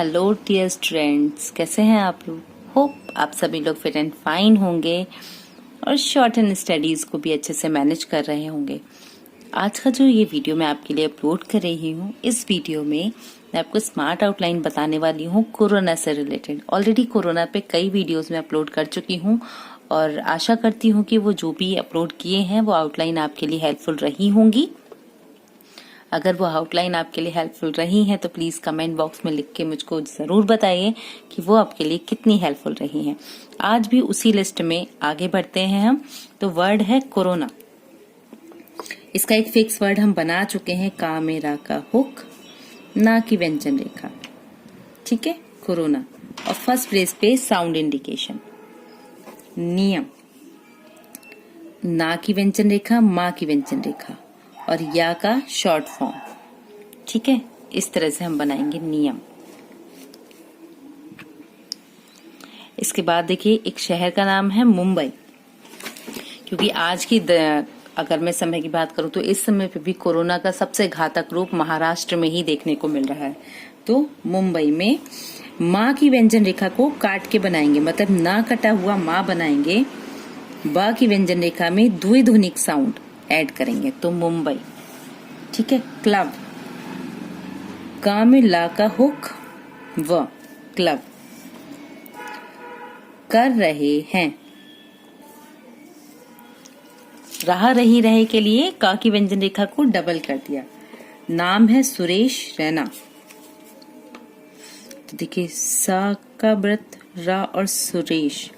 Hello dear students, कैसे हैं आप लोग। होप आप सभी लोग फिट एंड फाइन होंगे और शॉर्ट एंड स्टडीज को भी अच्छे से मैनेज कर रहे होंगे। आज का जो ये वीडियो मैं आपके लिए अपलोड कर रही हूँ, इस वीडियो में मैं आपको स्मार्ट आउटलाइन बताने वाली हूँ कोरोना से रिलेटेड। ऑलरेडी कोरोना पे कई वीडियोस में अपलोड कर चुकी हूँ और आशा करती हूँ कि वो जो भी अपलोड किए हैं वो आउटलाइन आपके लिए हेल्पफुल रही होंगी। अगर वो आउटलाइन आपके लिए हेल्पफुल रही है तो प्लीज कमेंट बॉक्स में लिख के मुझको जरूर बताइए कि वो आपके लिए कितनी हेल्पफुल रही हैं। आज भी उसी लिस्ट में आगे बढ़ते हैं हम। तो वर्ड है कोरोना। इसका एक फिक्स वर्ड हम बना चुके हैं, का मेरा का हुक, ना की व्यंजन रेखा। ठीक है, कोरोना। और फर्स्ट प्लेस पे साउंड इंडिकेशन, नियम, ना की व्यंजन रेखा, माँ की व्यंजन रेखा और या का शॉर्ट फॉर्म। ठीक है, इस तरह से हम बनाएंगे नियम। इसके बाद देखिए, एक शहर का नाम है मुंबई, क्योंकि आज की अगर मैं समय की बात करूं तो इस समय पे भी कोरोना का सबसे घातक रूप महाराष्ट्र में ही देखने को मिल रहा है। तो मुंबई में माँ की व्यंजन रेखा को काट के बनाएंगे, मतलब ना कटा हुआ माँ बनाएंगे। बा की व्यंजन रेखा में द्विध्वनिक साउंड ऐड करेंगे, तो मुंबई। ठीक है, क्लब, का में ला का हुक, व, क्लब। कर रहे हैं, रहा रही रहे के लिए का की व्यंजन रेखा को डबल कर दिया। नाम है सुरेश रैना, तो देखिए सा का व्रत, रा और सुरेश,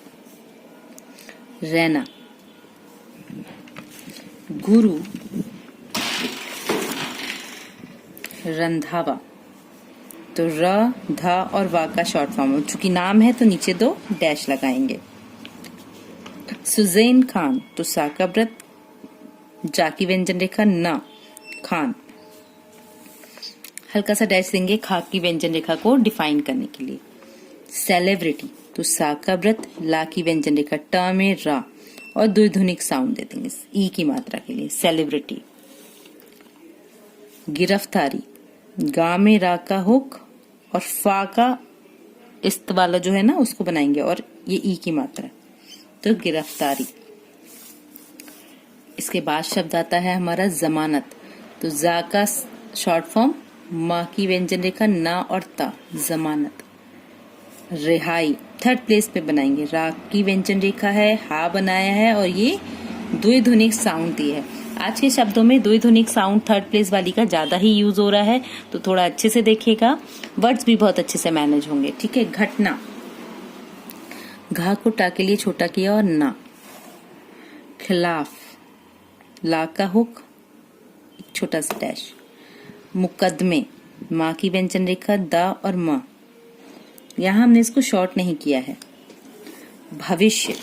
रैना। गुरु, रंधावा, तो र, धा और वा का शॉर्ट फॉर्म। चूंकि नाम है तो नीचे दो डैश लगाएंगे। सुजैन खान, तो सा का व्रत, जा की व्यंजन रेखा, ना, खान। हल्का सा डैश देंगे खा की व्यंजन रेखा को डिफाइन करने के लिए। सेलिब्रिटी, तो सा का व्रत, ला की व्यंजन रेखा, ट में रा और द्विध्वनिक साउंड दे देंगे ई की मात्रा के लिए, सेलिब्रिटी। गिरफ्तारी, गा में रा का हुक और फा का इस्त वाला जो है ना उसको बनाएंगे और ये ई की मात्रा, तो गिरफ्तारी। इसके बाद शब्द आता है हमारा जमानत, तो जा का शॉर्ट फॉर्म, माँ की व्यंजन रेखा, ना और ता, जमानत। रिहाई, थर्ड प्लेस पे बनाएंगे। रा की व्यंजन रेखा है, हा बनाया है और ये द्विध्वनिक साउंड दी है। आज के शब्दों में द्विध्वनिक साउंड थर्ड प्लेस वाली का ज्यादा ही यूज हो रहा है, तो थोड़ा अच्छे से देखिएगा, वर्ड्स भी बहुत अच्छे से मैनेज होंगे। ठीक है, घटना, घा को टा के लिए छोटा किया और ना। खिलाफ, ला का हुक, एक छोटा सा डैश। मुकदमे, माँ की व्यंजन रेखा, दा और माँ, यहां हमने इसको शॉर्ट नहीं किया है। भविष्य,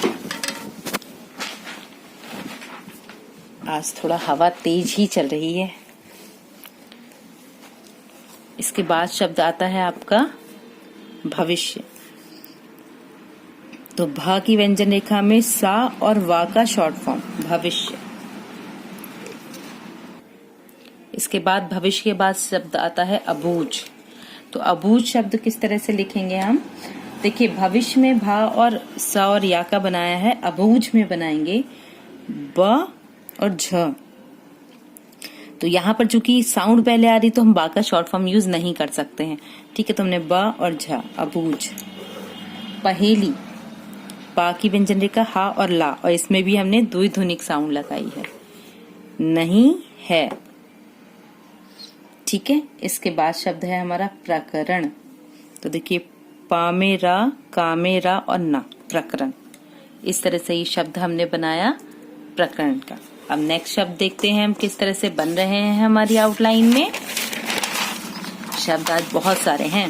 आज थोड़ा हवा तेज ही चल रही है। इसके बाद शब्द आता है आपका भविष्य, तो भा की व्यंजन रेखा में सा और वा का शॉर्ट फॉर्म, भविष्य। इसके बाद भविष्य के बाद शब्द आता है अबूझ, तो अबूझ शब्द किस तरह से लिखेंगे हम। देखिए, भविष्य में भा और सा और या का बनाया है, अबूझ में बनाएंगे ब और झ। तो यहाँ पर चूंकि साउंड पहले आ रही तो हम बा का शॉर्ट फॉर्म यूज नहीं कर सकते हैं। ठीक है, तो हमने ब और झ, अबूझ। पहेली, पा की व्यंजन रेखा, हा और ला, और इसमें भी हमने द्विध्वनिक साउंड लगाई है, नहीं है। ठीक है, इसके बाद शब्द है हमारा प्रकरण, तो देखिए पा में रा, का में रा और ना, प्रकरण। इस तरह से ये शब्द हमने बनाया प्रकरण का। अब नेक्स्ट शब्द देखते हैं हम किस तरह से बन रहे हैं हमारी आउटलाइन में। शब्द आज बहुत सारे हैं।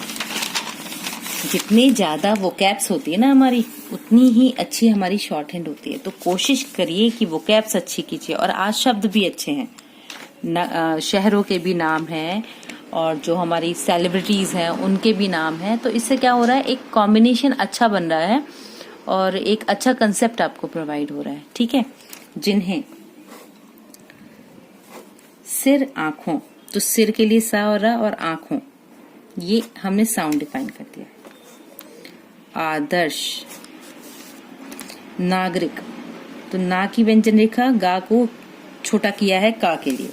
जितनी ज्यादा वोकैब्स होती है ना हमारी, उतनी ही अच्छी हमारी शॉर्ट हैंड होती है। तो कोशिश करिए कि वोकैब्स अच्छी कीजिए। और आज शब्द भी अच्छे हैं, शहरों के भी नाम हैं और जो हमारी सेलिब्रिटीज हैं उनके भी नाम हैं। तो इससे क्या हो रहा है, एक कॉम्बिनेशन अच्छा बन रहा है और एक अच्छा कंसेप्ट आपको प्रोवाइड हो रहा है। ठीक है, जिन्हें सिर, आंखों, तो सिर के लिए सा और रा और आंखों, ये हमने साउंड डिफाइन कर दिया। आदर्श, नागरिक, तो ना की व्यंजन रेखा गा को छोटा किया है का के लिए,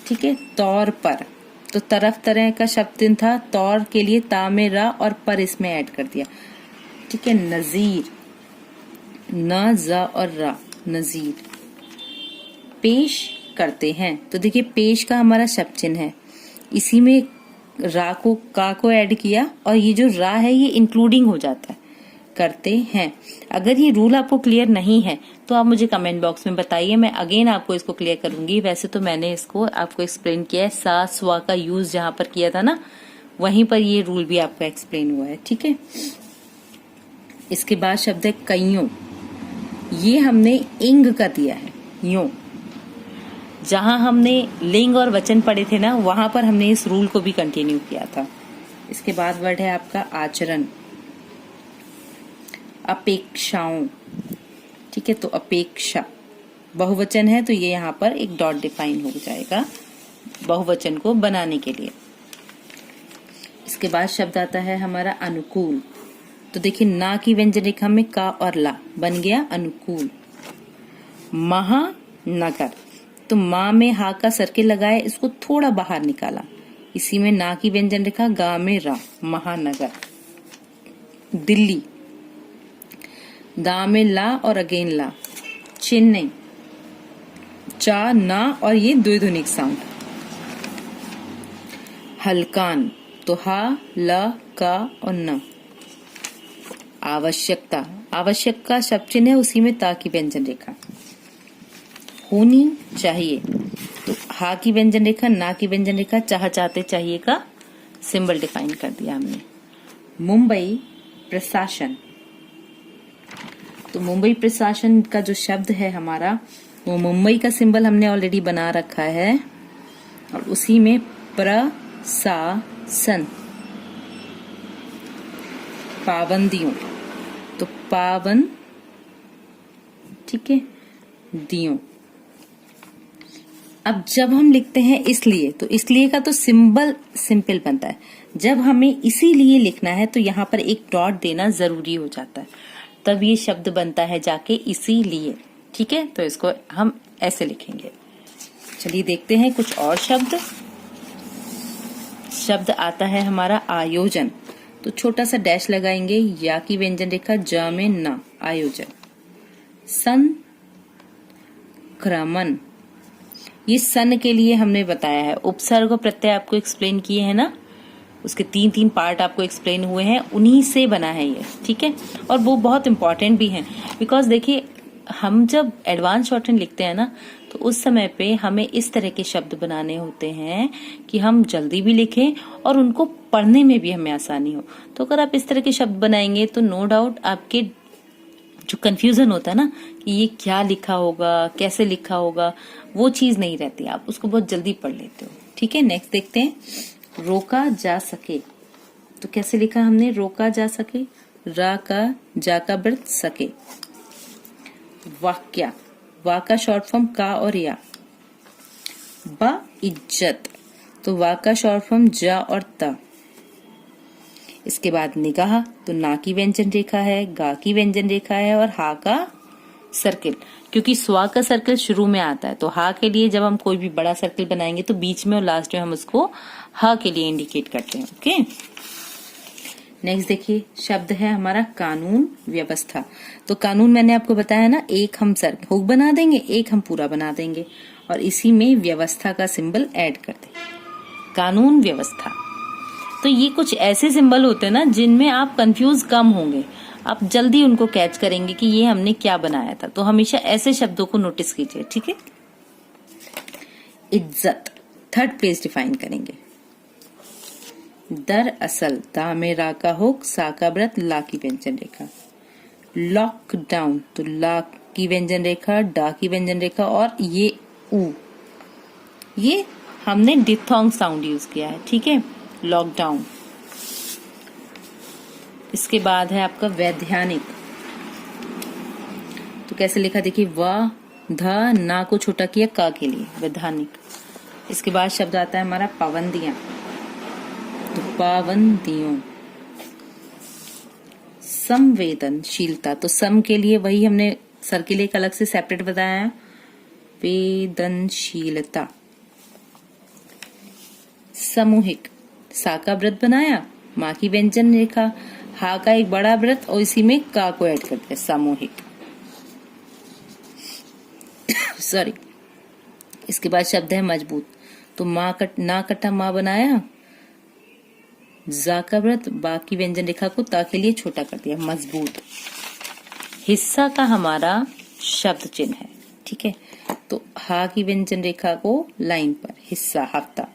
ठीक है। तौर पर, तो तरफ तरह का शब्द था, तौर के लिए ता में रा और पर इसमें ऐड कर दिया, ठीक है। नजीर, न जा और रा, नजीर। पेश करते हैं, तो देखिए पेश का हमारा शब्द चिन्ह है, इसी में रा को का को ऐड किया और ये जो रा है ये इंक्लूडिंग हो जाता है, करते हैं। अगर ये रूल आपको क्लियर नहीं है तो आप मुझे कमेंट बॉक्स में बताइए, मैं अगेन आपको इसको क्लियर करूंगी। वैसे तो मैंने इसको आपको एक्सप्लेन किया है, सा स्वा का यूज जहां पर किया था ना, वहीं पर ये रूल भी आपको एक्सप्लेन हुआ है, ठीक है। इसके बाद शब्द है कईयों, ये हमने इंग का दिया है, यूं। जहां हमने लिंग और वचन पढ़े थे ना, वहां पर हमने इस रूल को भी कंटिन्यू किया था। इसके बाद वर्ड है आपका आचरण, अपेक्षाओं, ठीक है। तो अपेक्षा बहुवचन है, तो ये यहाँ पर एक डॉट डिफाइन हो जाएगा बहुवचन को बनाने के लिए। इसके बाद शब्द आता है हमारा अनुकूल, तो देखिए ना की व्यंजन रेखा में का और ला बन गया अनुकूल। महानगर, तो माँ में हा का सर्किल लगाए, इसको थोड़ा बाहर निकाला, इसी में ना की व्यंजन रेखा गा में रा, महानगर। दिल्ली, दा में ला और अगेन ला। चेन्नई, चा ना और ये द्विध्वनिक साउंड। हलकान, तो हा ल का और न। आवश्यकता, आवश्यक का शब्द चिन्ह है, उसी में ता की व्यंजन रेखा। होनी चाहिए, तो हा की व्यंजन रेखा ना की व्यंजन रेखा, चाह चाहते चाहिए का सिंबल डिफाइन कर दिया हमने। मुंबई प्रशासन, तो मुंबई प्रशासन का जो शब्द है हमारा, वो मुंबई का सिंबल हमने ऑलरेडी बना रखा है और उसी में प्रशासन। पाबंदियों, तो पावन, ठीक है, दियों। अब जब हम लिखते हैं इसलिए, तो इसलिए का तो सिंबल सिंपल बनता है, जब हमें इसीलिए लिखना है तो यहाँ पर एक डॉट देना जरूरी हो जाता है, तब ये शब्द बनता है जाके इसीलिए, ठीक है। तो इसको हम ऐसे लिखेंगे। चलिए देखते हैं कुछ और शब्द। शब्द आता है हमारा आयोजन, तो छोटा सा डैश लगाएंगे, या की व्यंजन रेखा ज में ना, आयोजन। संक्रमण, ये सन के लिए हमने बताया है, उपसर्ग और प्रत्यय आपको एक्सप्लेन किए हैं ना, उसके तीन तीन पार्ट आपको एक्सप्लेन हुए हैं, उन्हीं से बना है ये, ठीक है। और वो बहुत इंपॉर्टेंट भी है, बिकॉज देखिए हम जब एडवांस शॉर्टहैंड लिखते हैं ना, तो उस समय पे हमें इस तरह के शब्द बनाने होते हैं कि हम जल्दी भी लिखें और उनको पढ़ने में भी हमें आसानी हो। तो अगर आप इस तरह के शब्द बनाएंगे तो नो डाउट आपके जो कंफ्यूजन होता है ना कि ये क्या लिखा होगा, कैसे लिखा होगा, वो चीज नहीं रहती, आप उसको बहुत जल्दी पढ़ लेते हो, ठीक है। नेक्स्ट देखते हैं, रोका जा सके, तो कैसे लिखा हमने, रोका जा सके, रा का जा का वृत्त सके। वाक्या, वा का शॉर्ट फॉर्म का और या। बा इज्जत, तो वा का शॉर्ट फॉर्म जा और ता। इसके बाद निगाह, तो ना की व्यंजन रेखा है, गा की व्यंजन रेखा है और हा का सर्किल, क्योंकि स्वा का सर्किल शुरू में आता है, तो हा के लिए जब हम कोई भी बड़ा सर्किल बनाएंगे तो बीच में और लास्ट में हम उसको हा के लिए इंडिकेट करते हैं, ओके। नेक्स्ट देखिए, शब्द है हमारा कानून व्यवस्था, तो कानून मैंने आपको बताया ना, एक हम हुक बना देंगे, एक हम पूरा बना देंगे और इसी में व्यवस्था का सिंबल ऐड कर देंगे, कानून व्यवस्था। तो ये कुछ ऐसे सिंबल होते हैं ना जिनमें आप कंफ्यूज कम होंगे, आप जल्दी उनको कैच करेंगे कि ये हमने क्या बनाया था, तो हमेशा ऐसे शब्दों को नोटिस कीजिए, ठीक है। इज्जत, थर्ड प्लेस डिफाइन करेंगे। दरअसल, दा में रा का हुक, सा का व्रत, ला की व्यंजन रेखा। लॉकडाउन, तो ला की व्यंजन रेखा, डा की व्यंजन रेखा और ये ऊ, ये हमने डिथोंग साउंड यूज किया है, ठीक है, लॉकडाउन। इसके बाद है आपका वैधानिक, तो कैसे लिखा देखिए, व ध ना को छोटा किया का के लिए, वैधानिक। इसके बाद शब्द आता है हमारा पाबंदियां, पाबंदियों। संवेदनशीलता, तो सम के लिए वही हमने सर के लिए एक अलग से सेपरेट बताया है, वेदनशीलता। सामूहिक, सा का व्रत बनाया, माँ की व्यंजन रेखा, हा का एक बड़ा व्रत और इसी में का को ऐड कर दिया, सामूहिक। सॉरी। इसके बाद शब्द है मजबूत, तो ना कटा माँ बनाया, जा का व्रत, बा की व्यंजन रेखा को ता के लिए छोटा कर दिया, मजबूत। हिस्सा का हमारा शब्द चिन्ह है, ठीक है। तो हा की व्यंजन रेखा को लाइन पर, हिस्सा, हफ्ता।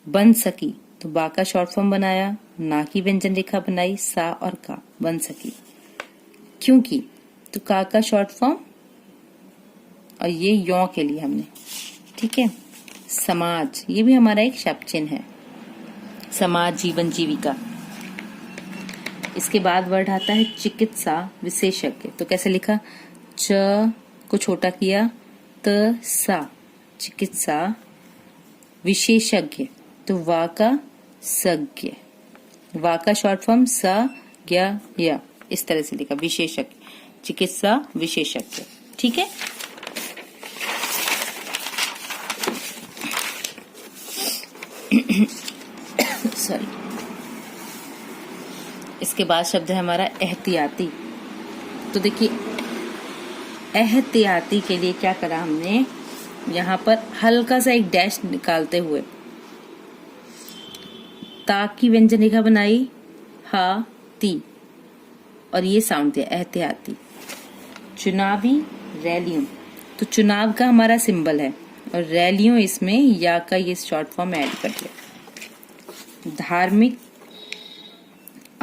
बन सकी, तो बा का शॉर्ट फॉर्म बनाया, ना की व्यंजन रेखा बनाई, सा और का, बन सकी। क्योंकि, तो का शॉर्ट फॉर्म और ये यौ के लिए हमने, ठीक है। समाज, ये भी हमारा एक शब्द चिन्ह है, समाज, जीवन, जीविका। इसके बाद वर्ड आता है चिकित्सा विशेषज्ञ, तो कैसे लिखा, च को छोटा किया, त सा, चिकित्सा विशेषज्ञ, तो वा का सज्ञ, वा का शॉर्ट फॉर्म स ज्ञ य, इस तरह से लिखा, विशेषज्ञ, चिकित्सा विशेषज्ञ, ठीक है। सॉरी। इसके बाद शब्द है हमारा एहतियाती, तो देखिए एहतियाती के लिए क्या करा हमने, यहाँ पर हल्का सा एक डैश निकालते हुए ता की व्यंजन रेखा बनाई, हा ती, और ये साउंड दिया, एहतियाती। चुनावी रैलियों, तो चुनाव का हमारा सिंबल है और रैलियों इसमें या का ये शॉर्ट फॉर्म ऐड कर दिया। धार्मिक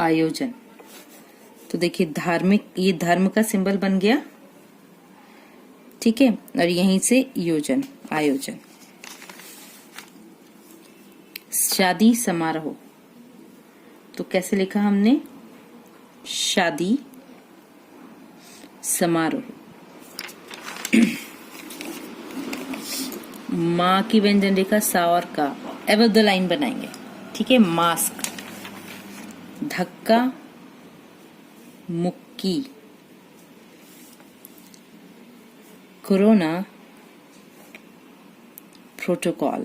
आयोजन, तो देखिए धार्मिक, ये धर्म का सिंबल बन गया, ठीक है, और यहीं से योजन, आयोजन। शादी समारोह, तो कैसे लिखा हमने, शादी समारोह। माँ की व्यंजन रेखा सा और का, एवर द लाइन बनाएंगे, ठीक है। मास्क, धक्का मुक्की, कोरोना प्रोटोकॉल।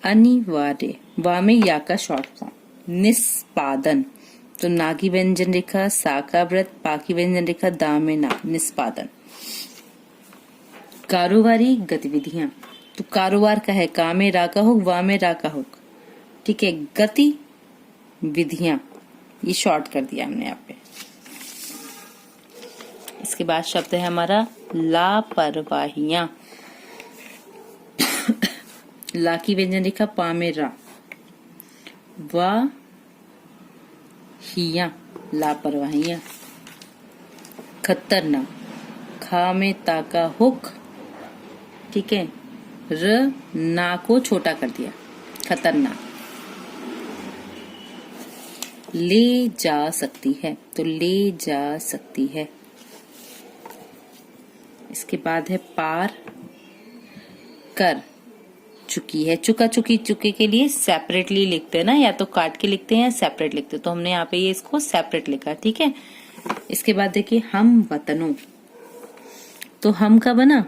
अनिवार्य, वा में या का शॉर्ट फॉर्म। निष्पादन, तो ना की व्यंजन रेखा, सा का व्रत, पा की व्यंजन रेखा, दा में ना, निष्पादन। कारोबारी गतिविधियां, तो कारोबार का है, का में रा का हुक, वा में रा का हुक, ठीक है। गति विधियां, ये शॉर्ट कर दिया हमने यहाँ पे। इसके बाद शब्द है हमारा लापरवाहियां, ला की व्यंजन रेखा, पा में रा, वा हिया, लापरवाहियां। खतरनाक, खा में ता का हुक, ठीक है, र ना को छोटा कर दिया, खतरनाक। ले जा सकती है, तो ले जा सकती है। इसके बाद है पार कर चुकी है, चुका चुकी चुके के लिए सेपरेटली लिखते हैं ना, या तो काट के लिखते हैं या सेपरेट लिखते हैं, तो हमने यहाँ पे ये इसको सेपरेट लिखा, ठीक है। इसके बाद देखिए हम वतनों, तो हम का बना,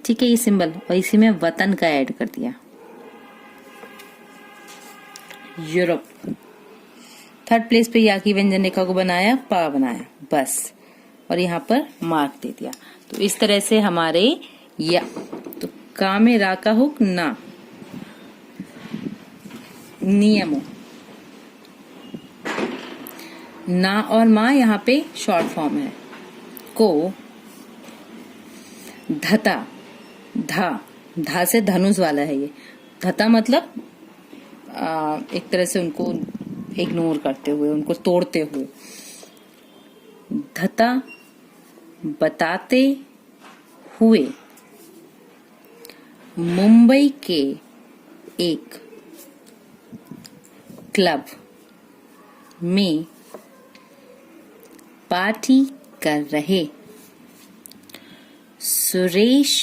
ठीक है, ये सिंबल, और इसी में वतन का ऐड कर दिया। यूरोप, थर्ड प्लेस पे या की व्यंजन रेखा को बनाया, पा बनाया, बस, और यहाँ पर मार्क दे दिया। तो इस तरह से हमारे या, तो का में रा का हुक, ना, नियमों, ना और माँ यहाँ पे शॉर्ट फॉर्म है, को, धता, धा से धनुष वाला है ये, धता मतलब एक तरह से उनको इग्नोर करते हुए, उनको तोड़ते हुए। धता, बताते हुए। मुंबई के एक क्लब में पार्टी कर रहे सुरेश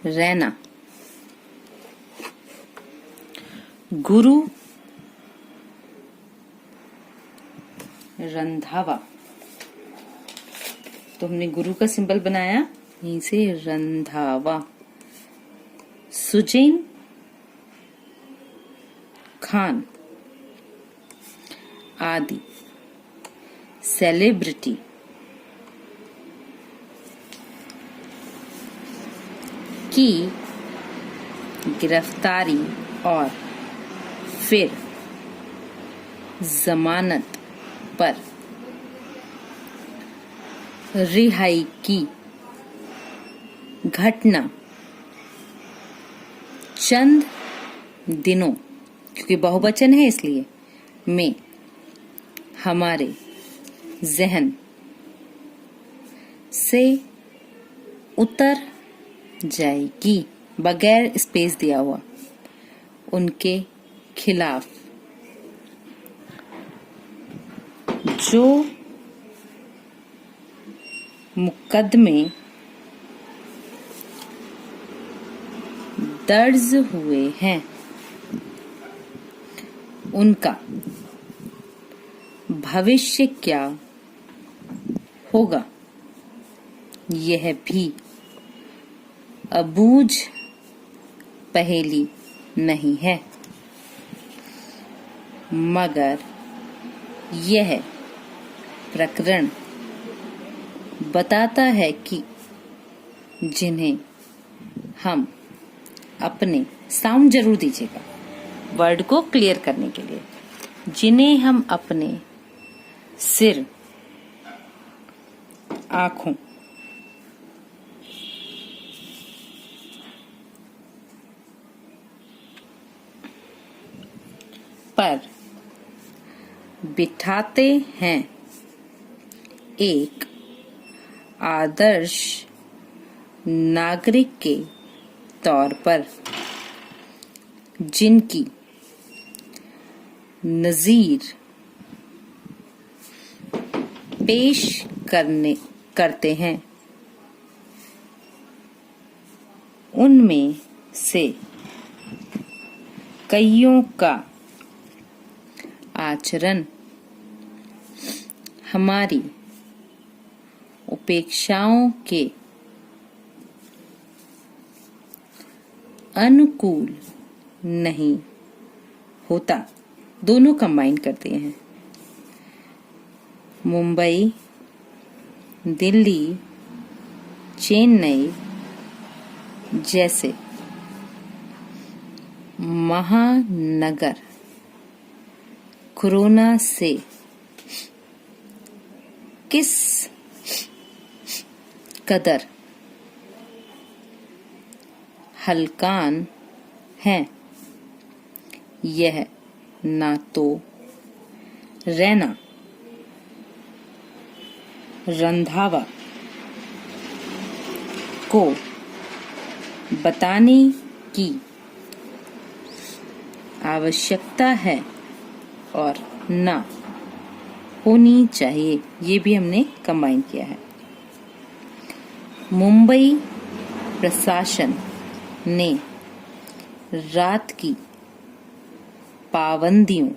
रैना गुरु, रंधावा। तो हमने गुरु का सिंबल बनाया, यहीं से रंधावा। सुजैन खान, आदि। सेलिब्रिटी, की गिरफ्तारी और फिर जमानत पर रिहाई की घटना चंद दिनों, क्योंकि बहुवचन है इसलिए, में हमारे जहन से उतर जाएगी, बगैर स्पेस दिया हुआ। उनके खिलाफ जो मुकदमे दर्ज हुए हैं उनका भविष्य क्या होगा, यह भी अबूझ पहेली नहीं है, मगर यह प्रकरण बताता है कि जिन्हें हम अपने, साउंड जरूर दीजिएगा वर्ड को क्लियर करने के लिए, जिन्हें हम अपने सिर, आँखों, पर बिठाते हैं, एक आदर्श नागरिक के तौर पर, जिनकी नज़ीर पेश करते हैं, उनमें से कईयों का आचरण हमारी उपेक्षाओं के अनुकूल नहीं होता। दोनों कंबाइन करते हैं। मुंबई, दिल्ली, चेन्नई जैसे महानगर कोरोना से किस कदर हलकान हैं, यह ना तो रैना, रंधावा को बताने की आवश्यकता है और ना होनी चाहिए, ये भी हमने कंबाइन किया है। मुंबई प्रशासन ने रात की पाबंदियों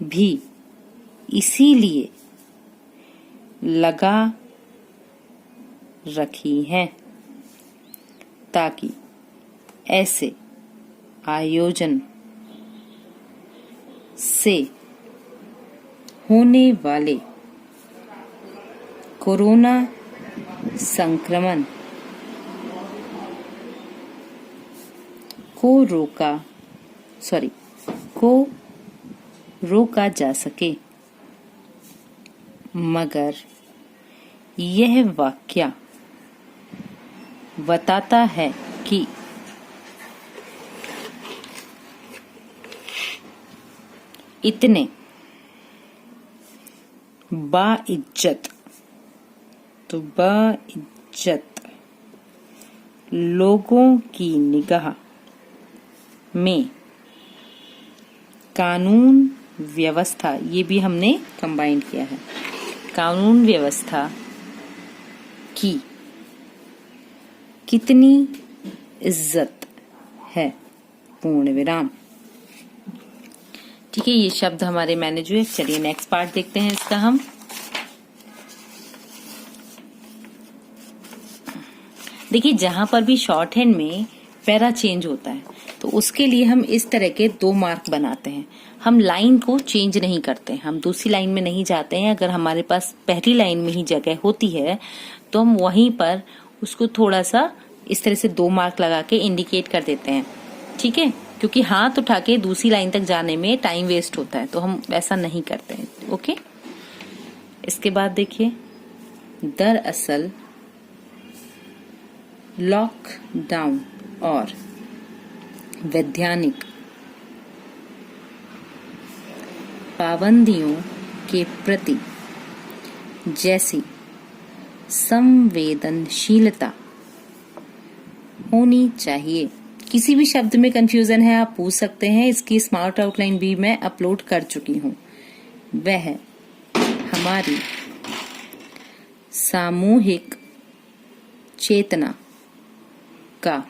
भी इसीलिए लगा रखी हैं ताकि ऐसे आयोजन से होने वाले कोरोना संक्रमण को रोका जा सके। मगर यह वाकया बताता है कि इतने बाइज्जत लोगों की निगाह में कानून व्यवस्था, ये भी हमने कंबाइन किया है, कानून व्यवस्था की कितनी इज्जत है, पूर्ण विराम। ठीक है, ये शब्द हमारे मैनेज हुए। चलिए नेक्स्ट पार्ट देखते हैं इसका हम। देखिए, जहां पर भी शॉर्ट हैंड में पैरा चेंज होता है तो उसके लिए हम इस तरह के 2 मार्क बनाते हैं। हम लाइन को चेंज नहीं करते, हम दूसरी लाइन में नहीं जाते हैं। अगर हमारे पास पहली लाइन में ही जगह होती है तो हम वहीं पर उसको थोड़ा सा इस तरह से 2 मार्क लगा के इंडिकेट कर देते हैं। ठीक है, क्योंकि हाथ उठा के दूसरी लाइन तक जाने में टाइम वेस्ट होता है, तो हम ऐसा नहीं करते हैं। ओके, इसके बाद देखिए, दरअसल लॉकडाउन और वैधानिक पाबंदियों के प्रति जैसी संवेदनशीलता होनी चाहिए। किसी भी शब्द में कंफ्यूजन है आप पूछ सकते हैं, इसकी स्मार्ट आउटलाइन भी मैं अपलोड कर चुकी हूँ। वह हमारी सामूहिक चेतना का,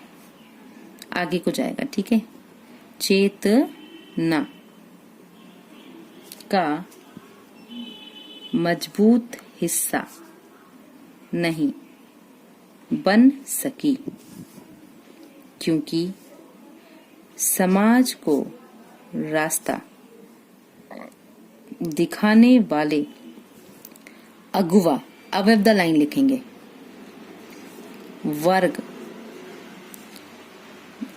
आगे को जाएगा, ठीक है, चेतना का मजबूत हिस्सा नहीं बन सकी, क्योंकि समाज को रास्ता दिखाने वाले अगुवा, अबव द लाइन लिखेंगे, वर्ग।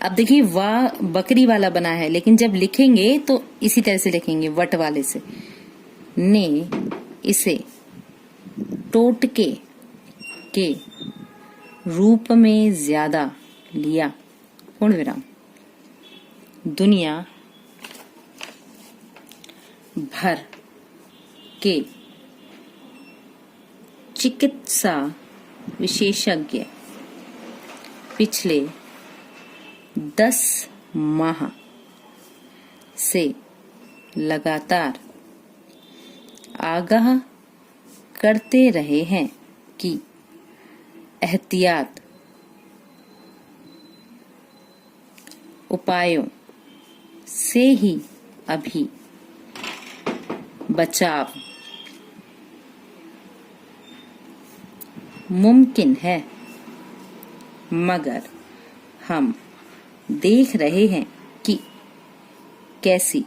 अब देखिए, वाह बकरी वाला बना है, लेकिन जब लिखेंगे तो इसी तरह से लिखेंगे, वट वाले से, ने इसे टोटके के रूप में ज्यादा लिया, पूर्ण विराम। दुनिया भर के चिकित्सा विशेषज्ञ पिछले 10 माह से लगातार आगाह करते रहे हैं कि एहतियात उपायों से ही अभी बचाव मुमकिन है, मगर हम देख रहे हैं कि कैसी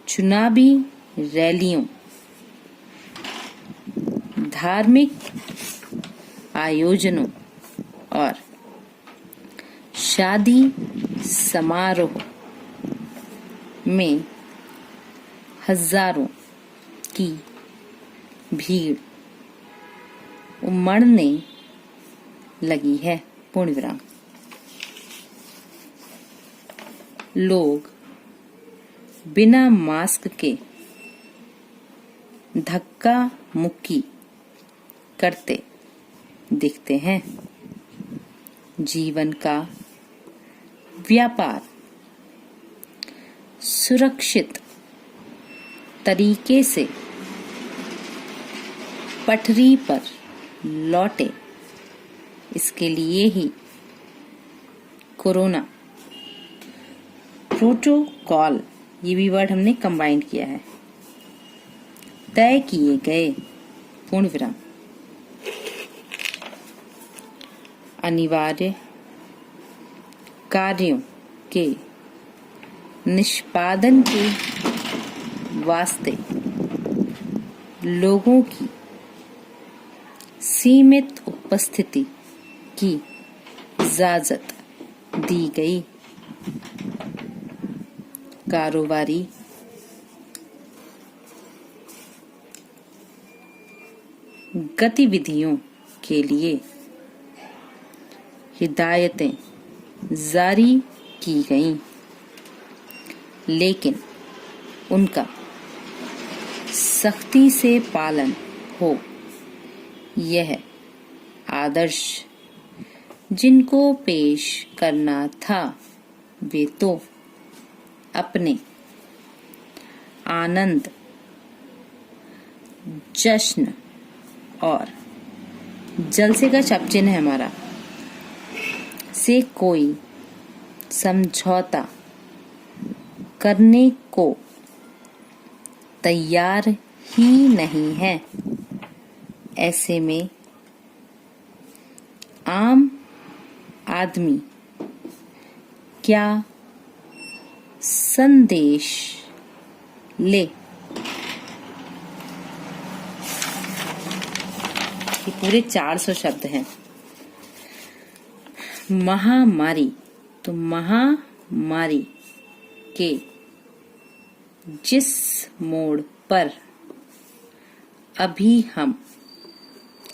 चुनावी रैलियों, धार्मिक आयोजनों और शादी समारोह में हजारों की भीड़ उमड़ने लगी है, पूर्ण विराम। लोग बिना मास्क के धक्का मुक्की करते दिखते हैं। जीवन का व्यापार सुरक्षित तरीके से पटरी पर लौटे, इसके लिए ही कोरोना प्रोटोकॉल, ये भी वर्ड हमने कंबाइन किया है, तय किए गए, पूर्ण विराम। अनिवार्य कार्यों के निष्पादन के वास्ते लोगों की सीमित उपस्थिति की इजाजत दी गई। कारोबारी गतिविधियों के लिए हिदायतें जारी की गईं, लेकिन उनका सख्ती से पालन हो। यह आदर्श जिनको पेश करना था वे तो अपने आनंद, जश्न और जलसे का छप चिन्ह है हमारा, से कोई समझौता करने को तैयार ही नहीं है। ऐसे में आम आदमी क्या संदेश ले? ये पूरे 400 शब्द हैं। महामारी, तो महामारी के जिस मोड़ पर अभी हम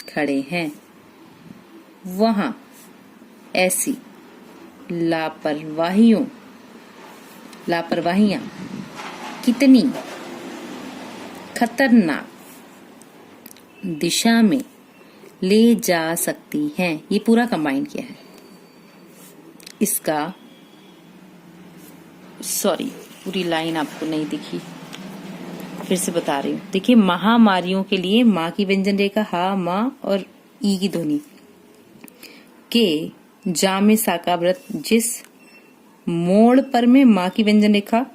खड़े हैं वहां ऐसी लापरवाहियां कितनी खतरनाक दिशा में ले जा सकती हैं। ये पूरा कंबाइन किया है। इसका पूरी लाइन आपको नहीं दिखी, फिर से बता रही हूँ। देखिए, महामारियों के लिए माँ की व्यंजन रेखा हा, माँ और ई की ध्वनि के जा में साका व्रत, जिस मोड़ पर में माँ की व्यंजन रेखा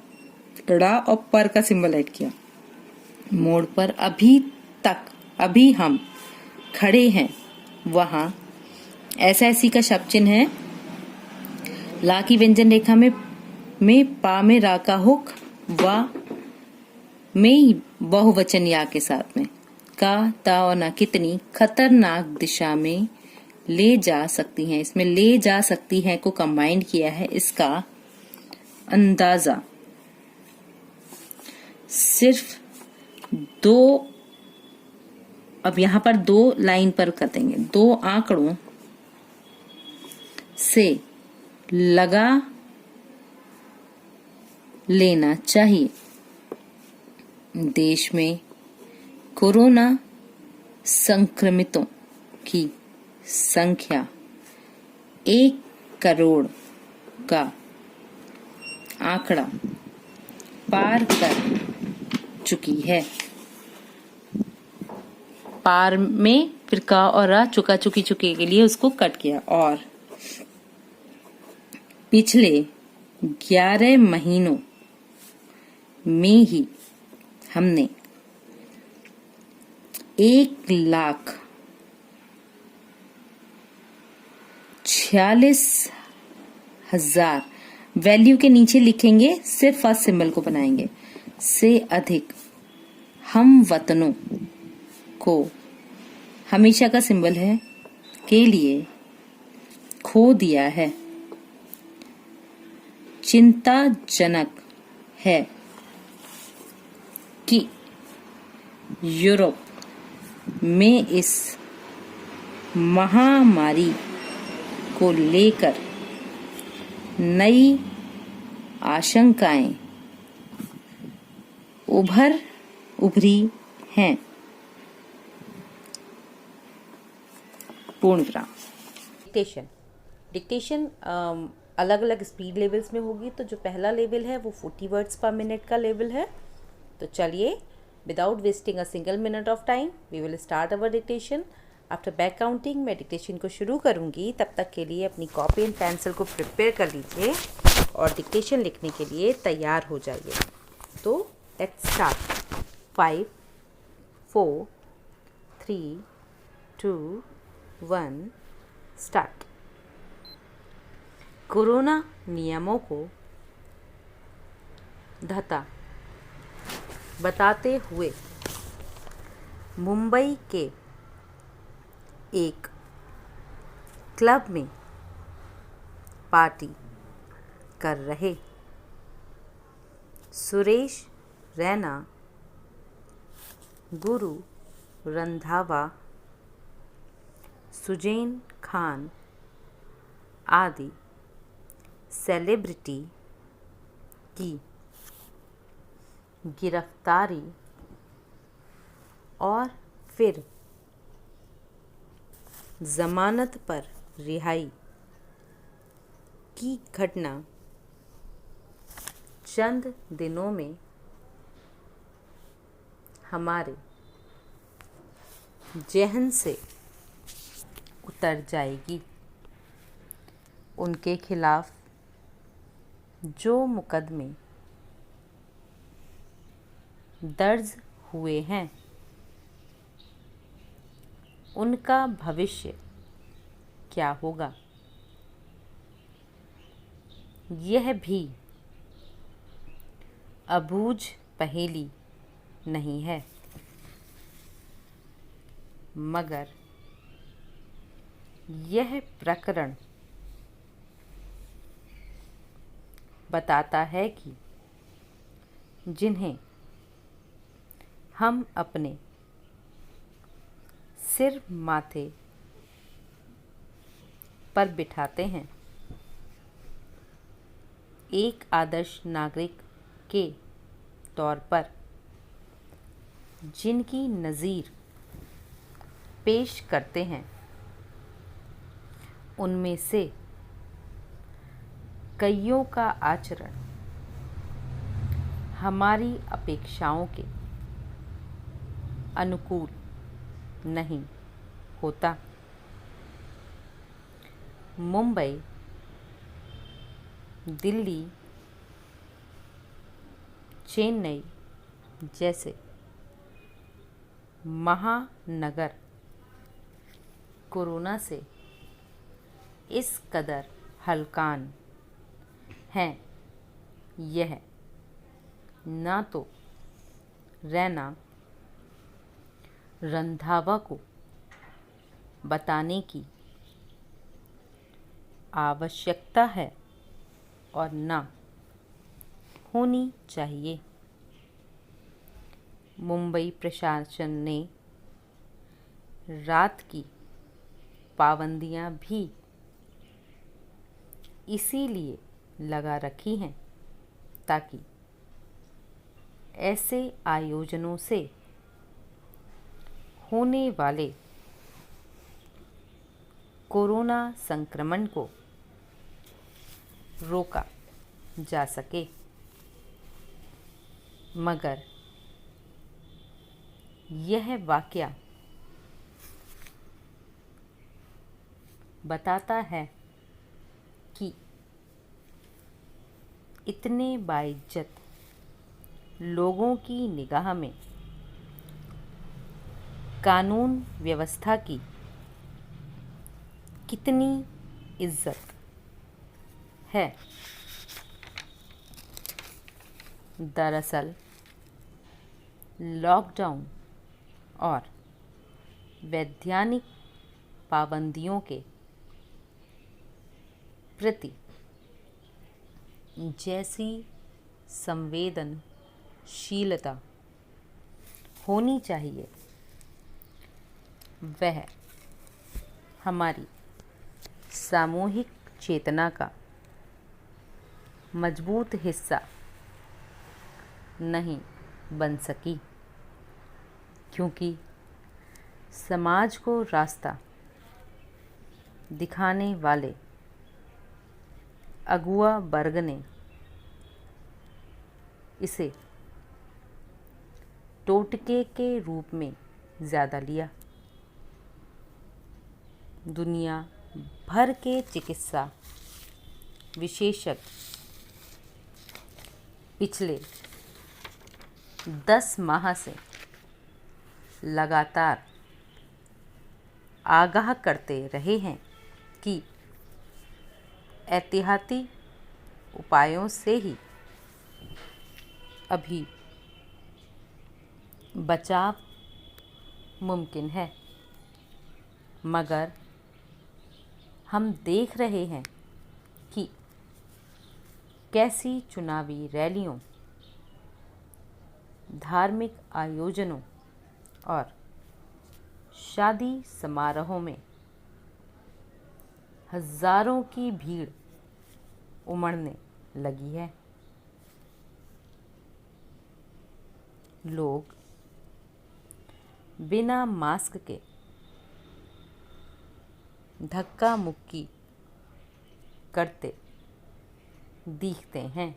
ड़ा और पर का सिंबल ऐड किया। मोड़ पर अभी हम खड़े हैं वहां ऐसा ऐसी का शब्द चिन्ह है। ला की व्यंजन रेखा में पा में रा का हुक, वा में बहुवचन या के साथ में का, ता और ना कितनी खतरनाक दिशा में ले जा सकती हैं। इसमें ले जा सकती हैं को कंबाइंड किया है। इसका अंदाजा सिर्फ अब यहां पर 2 लाइन पर कर देंगे। 2 आंकड़ों से लगा लेना चाहिए। देश में कोरोना संक्रमितों की संख्या 1 करोड़ का आंकड़ा पार कर चुकी है। पार में फिर का और रा चुके के लिए उसको कट किया। और पिछले 11 महीनों में ही हमने 1,46,000 वैल्यू के नीचे लिखेंगे, सिर्फ फर्स्ट सिंबल को बनाएंगे, से अधिक हम वतनों को हमेशा का सिंबल है के लिए खो दिया है। चिंताजनक है कि यूरोप में इस महामारी को लेकर नई आशंकाएं उभरी हैं। पूर्ण विराम। डिक्टेशन अलग अलग स्पीड लेवल्स में होगी। तो जो पहला लेवल है वो 40 वर्ड्स पर मिनट का लेवल है। तो चलिए, without wasting a single minute of time we will start our dictation. After back counting मैं डिक्टेशन को शुरू करूंगी। तब तक के लिए अपनी कॉपी एंड पेंसिल को प्रिपेयर कर लीजिए और डिक्टेशन लिखने के लिए तैयार हो जाइए। तो लेट्स स्टार्ट। 5 4 3 2 1 स्टार्ट। कोरोना नियमों को ढता बताते हुए मुंबई के एक क्लब में पार्टी कर रहे सुरेश रैना, गुरु रंधावा, सुजैन खान आदि सेलिब्रिटी की गिरफ्तारी और फिर जमानत पर रिहाई की घटना चंद दिनों में हमारे जहन से उतर जाएगी। उनके खिलाफ जो मुकदमे दर्ज हुए हैं उनका भविष्य क्या होगा, यह भी अबूझ पहेली नहीं है, मगर यह प्रकरण बताता है कि जिन्हें हम अपने सिर माथे पर बिठाते हैं, एक आदर्श नागरिक के तौर पर जिनकी नज़ीर पेश करते हैं, उनमें से कईयों का आचरण हमारी अपेक्षाओं के अनुकूल नहीं होता। मुंबई, दिल्ली, चेन्नई जैसे महानगर कोरोना से इस कदर हलकान हैं, यह ना तो रैना रंधावा को बताने की आवश्यकता है और ना होनी चाहिए। मुंबई प्रशासन ने रात की पाबंदियां भी इसीलिए लगा रखी हैं ताकि ऐसे आयोजनों से होने वाले कोरोना संक्रमण को रोका जा सके। मगर यह वाकया बताता है कि इतने बाइज्जत लोगों की निगाह में कानून व्यवस्था की कितनी इज्जत है। दरअसल लॉकडाउन और वैधानिक पाबंदियों के प्रति जैसी संवेदनशीलता होनी चाहिए, वह हमारी सामूहिक चेतना का मजबूत हिस्सा नहीं बन सकी, क्योंकि समाज को रास्ता दिखाने वाले अगुआ वर्ग ने इसे टोटके के रूप में ज़्यादा लिया। दुनिया भर के चिकित्सा विशेषज्ञ पिछले 10 माह से लगातार आगाह करते रहे हैं कि एहतियाती उपायों से ही अभी बचाव मुमकिन है, मगर हम देख रहे हैं कि कैसी चुनावी रैलियों, धार्मिक आयोजनों और शादी समारोहों में हजारों की भीड़ उमड़ने लगी है। लोग बिना मास्क के धक्का मुक्की करते दिखते हैं।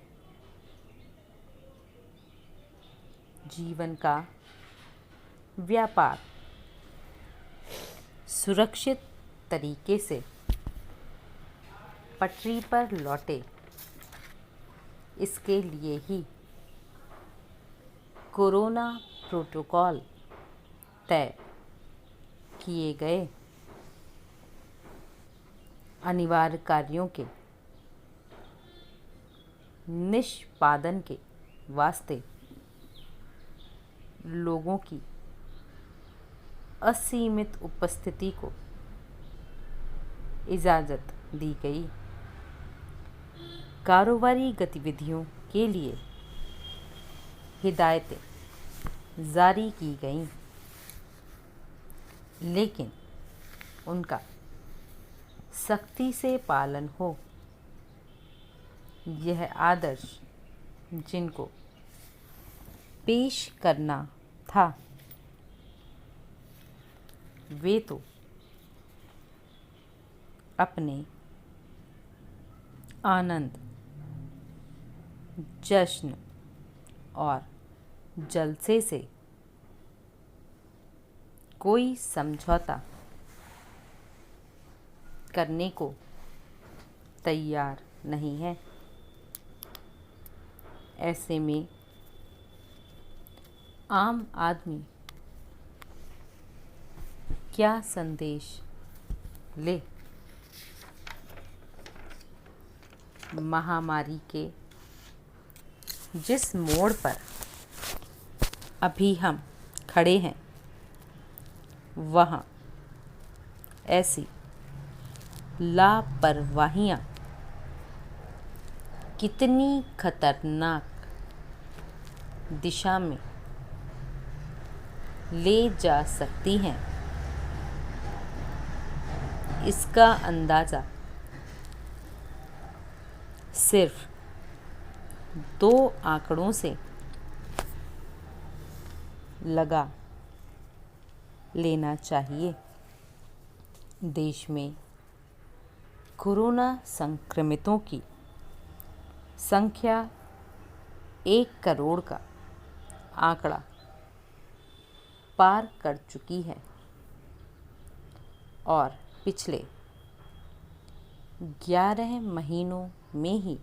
जीवन का व्यापार सुरक्षित तरीके से पटरी पर लौटे इसके लिए ही कोरोना प्रोटोकॉल तय किए गए अनिवार्य कार्यों के निष्पादन के वास्ते लोगों की असीमित उपस्थिति को इजाज़त दी गई। कारोबारी गतिविधियों के लिए हिदायतें जारी की गईं, लेकिन उनका सख्ती से पालन हो। यह आदर्श जिनको पेश करना था वे तो अपने आनंद, जश्न और जलसे से कोई समझौता करने को तैयार नहीं है। ऐसे में आम आदमी क्या संदेश ले? महामारी के जिस मोड़ पर अभी हम खड़े हैं वहाँ ऐसी लापरवाहियाँ कितनी खतरनाक दिशा में ले जा सकती हैं, इसका अंदाज़ा सिर्फ 2 आंकड़ों से लगा लेना चाहिए। देश में कोरोना संक्रमितों की संख्या 1 करोड़ का आंकड़ा पार कर चुकी है और पिछले 11 महीनों में ही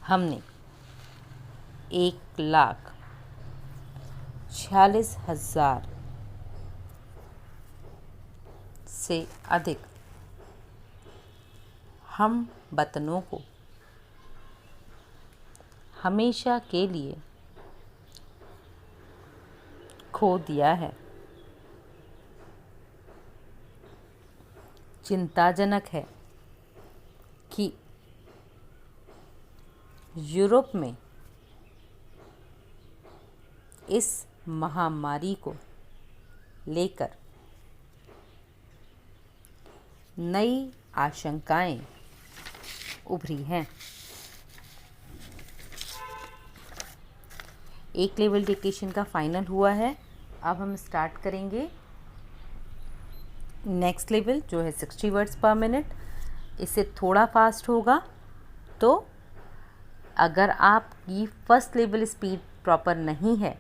हमने 1,46,000 से अधिक हम वतनों को हमेशा के लिए खो दिया है। चिंताजनक है कि यूरोप में इस महामारी को लेकर नई आशंकाएं उभरी हैं। एक लेवल डिक्टेशन का फाइनल हुआ है। अब हम स्टार्ट करेंगे नेक्स्ट लेवल जो है 60 वर्ड्स पर मिनट। इससे थोड़ा फास्ट होगा, तो अगर आपकी फर्स्ट लेवल स्पीड प्रॉपर नहीं है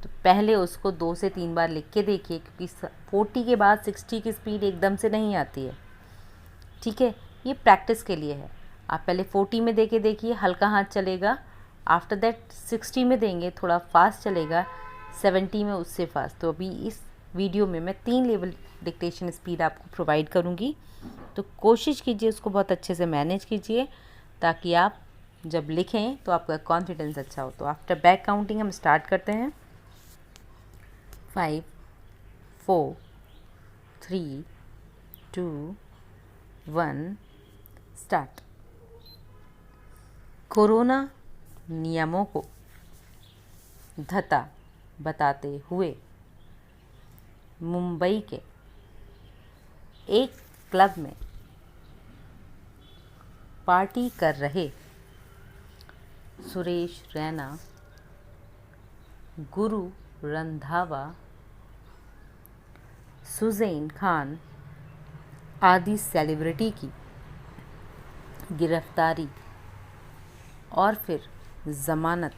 तो पहले उसको 2 से 3 बार लिख के देखिए, क्योंकि 40 के बाद 60 की स्पीड एकदम से नहीं आती है। ठीक है, ये प्रैक्टिस के लिए है। आप पहले 40 में दे के देखिए, हल्का हाथ चलेगा। आफ्टर दैट 60 में देंगे, थोड़ा फास्ट चलेगा। 70 में उससे फास्ट। तो अभी इस वीडियो में मैं 3 लेवल डिक्टेशन स्पीड आपको प्रोवाइड करूँगी, तो कोशिश कीजिए उसको बहुत अच्छे से मैनेज कीजिए, ताकि आप जब लिखें तो आपका कॉन्फिडेंस अच्छा हो। तो आफ्टर बैक काउंटिंग हम स्टार्ट करते हैं। 5 4 3 2 1 स्टार्ट। कोरोना नियमों को धता बताते हुए मुंबई के एक क्लब में पार्टी कर रहे सुरेश रैना, गुरु रंधावा, सुज़ैन खान आदि सेलिब्रिटी की गिरफ्तारी और फिर ज़मानत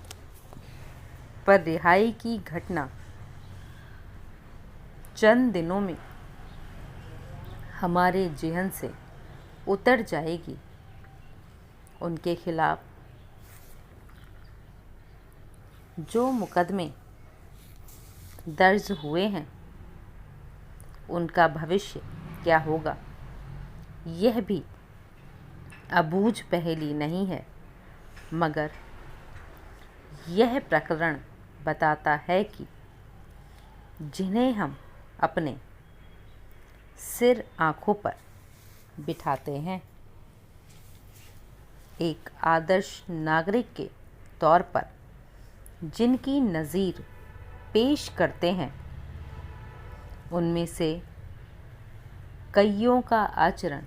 पर रिहाई की घटना चंद दिनों में हमारे ज़हन से उतर जाएगी। उनके खिलाफ जो मुकदमे दर्ज हुए हैं उनका भविष्य क्या होगा, यह भी अबूझ पहेली नहीं है, मगर यह प्रकरण बताता है कि जिन्हें हम अपने सिर आँखों पर बिठाते हैं, एक आदर्श नागरिक के तौर पर जिनकी नज़ीर पेश करते हैं, उनमें से कईयों का आचरण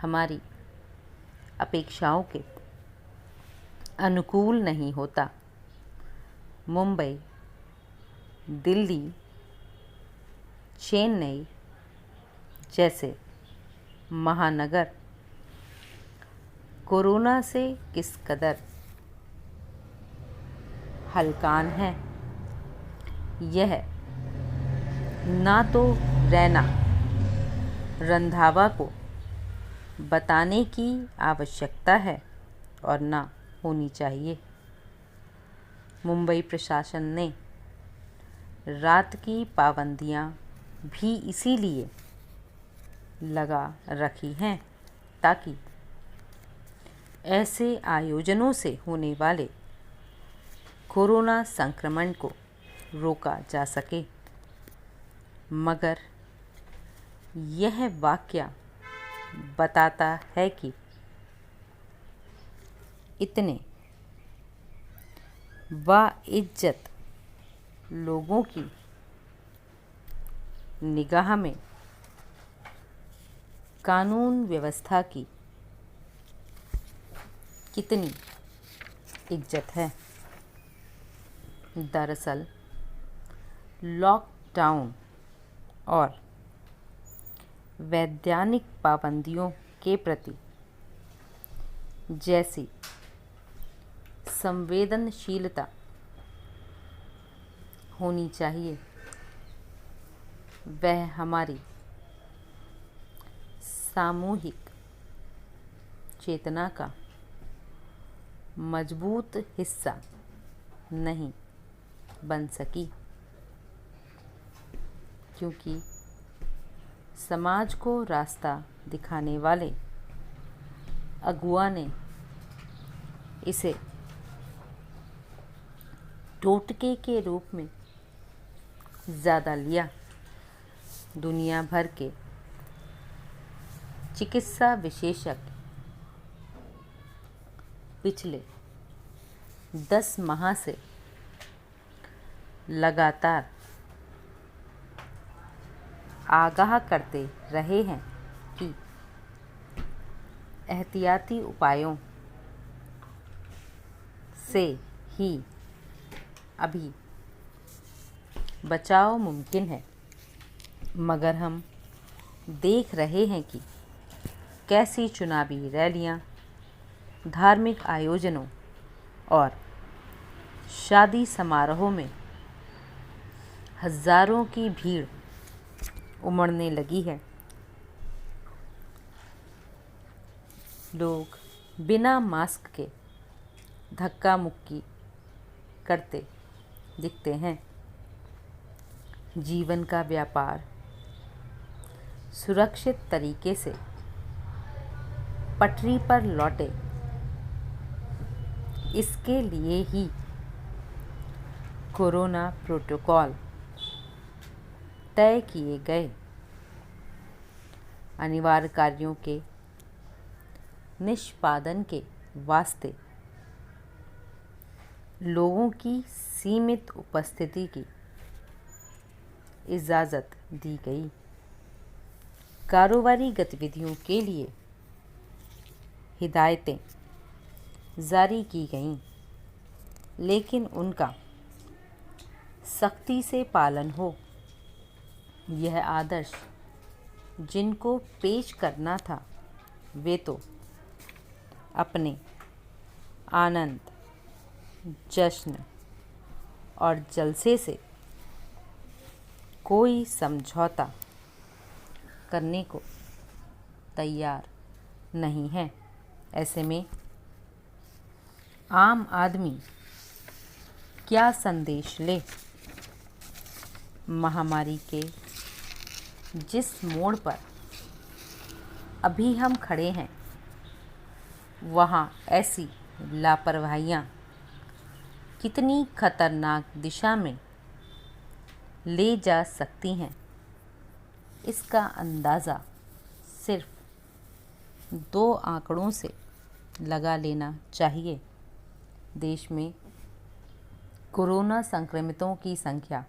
हमारी अपेक्षाओं के अनुकूल नहीं होता। मुंबई, दिल्ली, चेन्नई जैसे महानगर कोरोना से किस कदर हलकान हैं, यह ना तो रैना रंधावा को बताने की आवश्यकता है और ना होनी चाहिए। मुंबई प्रशासन ने रात की पाबंदियां भी इसीलिए लगा रखी हैं ताकि ऐसे आयोजनों से होने वाले कोरोना संक्रमण को रोका जा सके। मगर यह वाकया बताता है कि इतने बाइज्जत लोगों की निगाह में कानून व्यवस्था की कितनी इज्जत है। दरअसल लॉकडाउन और वैधानिक पाबंदियों के प्रति जैसी संवेदनशीलता होनी चाहिए, वह हमारी सामूहिक चेतना का मजबूत हिस्सा नहीं बन सकी, क्योंकि समाज को रास्ता दिखाने वाले अगुआ ने इसे टोटके के रूप में ज़्यादा लिया। दुनिया भर के चिकित्सा विशेषज्ञ पिछले 10 माह से लगातार आगाह करते रहे हैं कि एहतियाती उपायों से ही अभी बचाव मुमकिन है। मगर हम देख रहे हैं कि कैसी चुनावी रैलियां, धार्मिक आयोजनों और शादी समारोहों में हजारों की भीड़ उमड़ने लगी है। लोग बिना मास्क के धक्का मुक्की करते दिखते हैं। जीवन का व्यापार सुरक्षित तरीके से पटरी पर लौटे, इसके लिए ही कोरोना प्रोटोकॉल तय किए गए। अनिवार्य कार्यों के निष्पादन के वास्ते लोगों की सीमित उपस्थिति की इजाज़त दी गई। कारोबारी गतिविधियों के लिए हिदायतें जारी की गईं, लेकिन उनका सख्ती से पालन हो। यह आदर्श जिनको पेश करना था, वे तो अपने आनंद, जश्न और जलसे से कोई समझौता करने को तैयार नहीं है। ऐसे में आम आदमी क्या संदेश ले। महामारी के जिस मोड़ पर अभी हम खड़े हैं, वहाँ ऐसी लापरवाहियाँ कितनी खतरनाक दिशा में ले जा सकती हैं, इसका अंदाज़ा सिर्फ 2 आंकड़ों से लगा लेना चाहिए। देश में कोरोना संक्रमितों की संख्या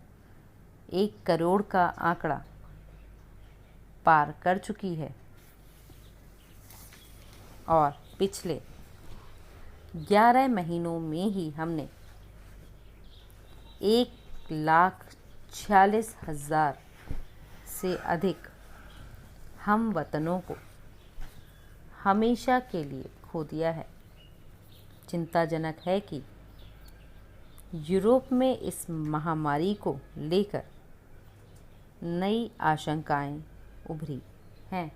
1 करोड़ का आंकड़ा पार कर चुकी है और पिछले 11 महीनों में ही हमने 1,46,000 से अधिक हम वतनों को हमेशा के लिए खो दिया है। चिंताजनक है कि यूरोप में इस महामारी को लेकर नई आशंकाएं उभरी हैं।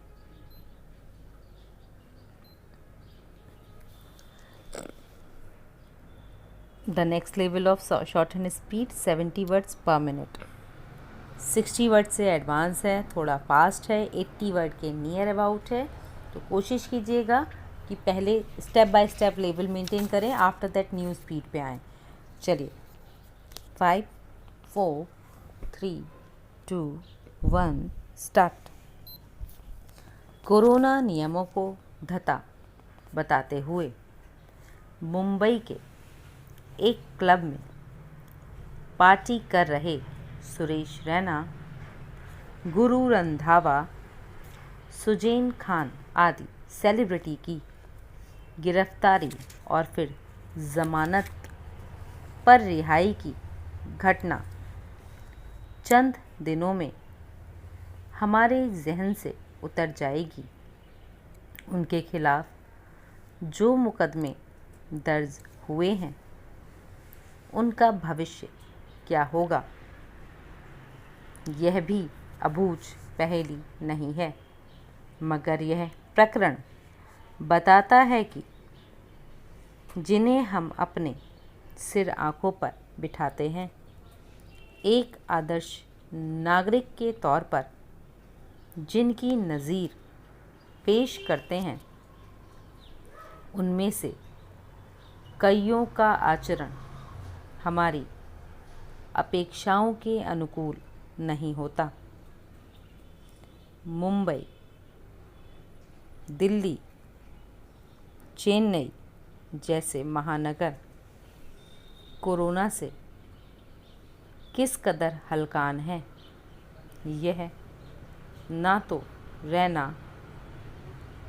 The next level of shorthand speed 70 words per minute। 60 word से एडवांस है, थोड़ा फास्ट है, 80 वर्ड के नियर अबाउट है। तो कोशिश कीजिएगा कि पहले step by step level maintain करें, आफ्टर दैट न्यू स्पीड पे आएँ। चलिए 5 4 3 2 1 स्टार्ट। कोरोना नियमों को धता बताते हुए मुंबई के एक क्लब में पार्टी कर रहे सुरेश रैना, गुरु रंधावा, सुजैन खान आदि सेलिब्रिटी की गिरफ्तारी और फिर जमानत पर रिहाई की घटना चंद दिनों में हमारे जहन से उतर जाएगी। उनके खिलाफ जो मुकदमे दर्ज हुए हैं, उनका भविष्य क्या होगा, यह भी अबूझ पहेली नहीं है। मगर यह प्रकरण बताता है कि जिन्हें हम अपने सिर आंखों पर बिठाते हैं, एक आदर्श नागरिक के तौर पर जिनकी नज़ीर पेश करते हैं, उनमें से कईयों का आचरण हमारी अपेक्षाओं के अनुकूल नहीं होता। मुंबई, दिल्ली, चेन्नई जैसे महानगर कोरोना से किस कदर हलकान हैं, यह ना तो रैना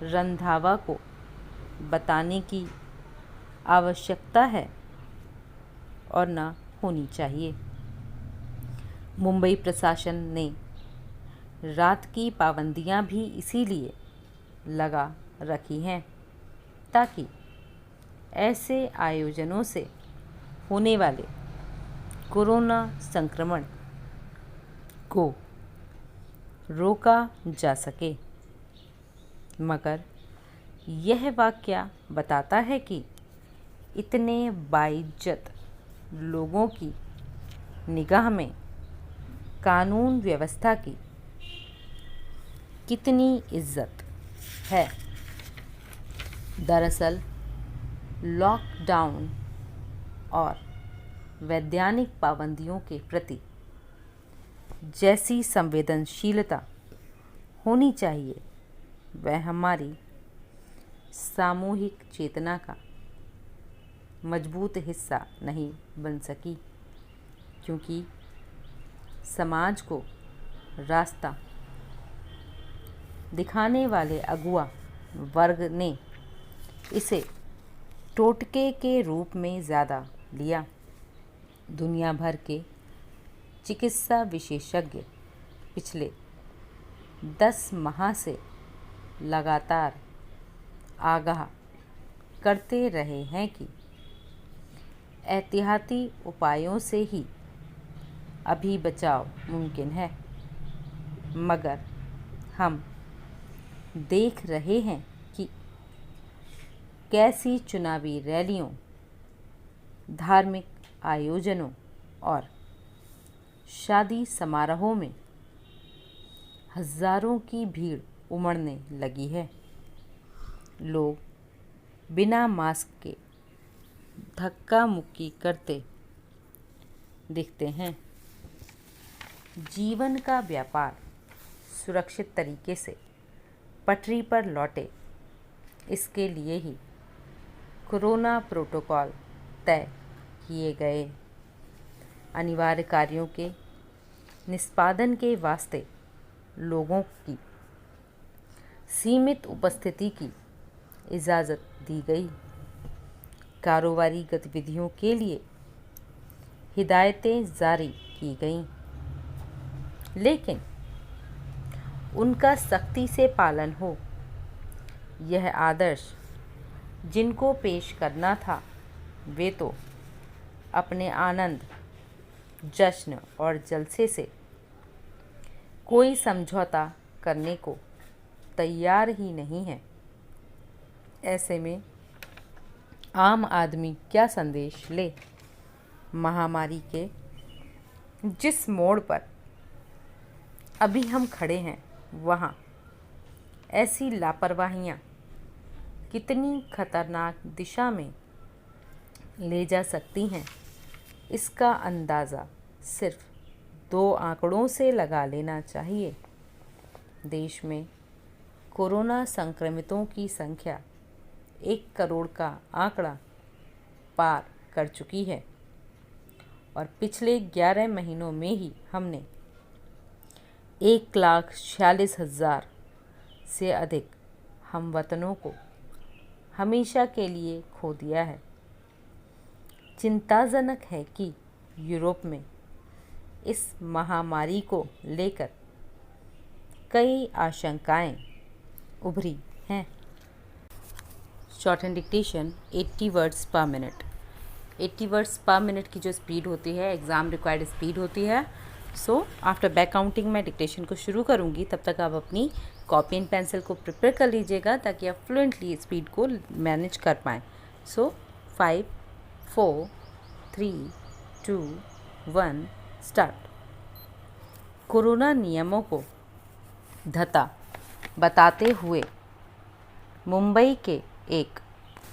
रंधावा को बताने की आवश्यकता है और ना होनी चाहिए। मुंबई प्रशासन ने रात की पाबंदियां भी इसीलिए लगा रखी हैं ताकि ऐसे आयोजनों से होने वाले कोरोना संक्रमण को रोका जा सके। मगर यह वाकया बताता है कि इतने बाइज्जत लोगों की निगाह में कानून व्यवस्था की कितनी इज्जत है। दरअसल लॉकडाउन और वैधानिक पाबंदियों के प्रति जैसी संवेदनशीलता होनी चाहिए, वह हमारी सामूहिक चेतना का मजबूत हिस्सा नहीं बन सकी, क्योंकि समाज को रास्ता दिखाने वाले अगुआ वर्ग ने इसे टोटके के रूप में ज़्यादा लिया। दुनिया भर के चिकित्सा विशेषज्ञ पिछले 10 माह से लगातार आगाह करते रहे हैं कि एहतियाती उपायों से ही अभी बचाव मुमकिन है। मगर हम देख रहे हैं कि कैसी चुनावी रैलियों, धार्मिक आयोजनों और शादी समारोहों में हजारों की भीड़ उमड़ने लगी है। लोग बिना मास्क के धक्का मुक्की करते दिखते हैं। जीवन का व्यापार सुरक्षित तरीके से पटरी पर लौटे, इसके लिए ही कोरोना प्रोटोकॉल तय किए गए। अनिवार्य कार्यों के निष्पादन के वास्ते लोगों की सीमित उपस्थिति की इजाज़त दी गई। कारोबारी गतिविधियों के लिए हिदायतें जारी की गईं, लेकिन उनका सख्ती से पालन हो। यह आदर्श जिनको पेश करना था वे तो अपने आनंद, जश्न और जलसे से कोई समझौता करने को तैयार ही नहीं है। ऐसे में आम आदमी क्या संदेश ले? महामारी के जिस मोड़ पर अभी हम खड़े हैं, वहाँ ऐसी लापरवाहियाँ कितनी खतरनाक दिशा में ले जा सकती हैं, इसका अंदाज़ा सिर्फ 2 आंकड़ों से लगा लेना चाहिए। देश में कोरोना संक्रमितों की संख्या 1 करोड़ का आंकड़ा पार कर चुकी है और पिछले 11 महीनों में ही हमने 1,46,000 से अधिक हमवतनों को हमेशा के लिए खो दिया है। चिंताजनक है कि यूरोप में इस महामारी को लेकर कई आशंकाएं उभरी हैं। शॉर्ट एंड डिक्टेशन 80 वर्ड्स पर मिनट। 80 वर्ड्स पर मिनट की जो स्पीड होती है, एग्ज़ाम रिक्वायर्ड स्पीड होती है। सो आफ्टर बैक काउंटिंग मैं डिक्टेशन को शुरू करूँगी, तब तक आप अपनी कॉपी एंड पेंसिल को प्रिपेयर कर लीजिएगा ताकि आप फ्लुएंटली स्पीड को मैनेज कर पाएँ। सो 5, 4, 3, 2, 1 स्टार्ट। कोरोना नियमों को धता बताते हुए मुंबई के एक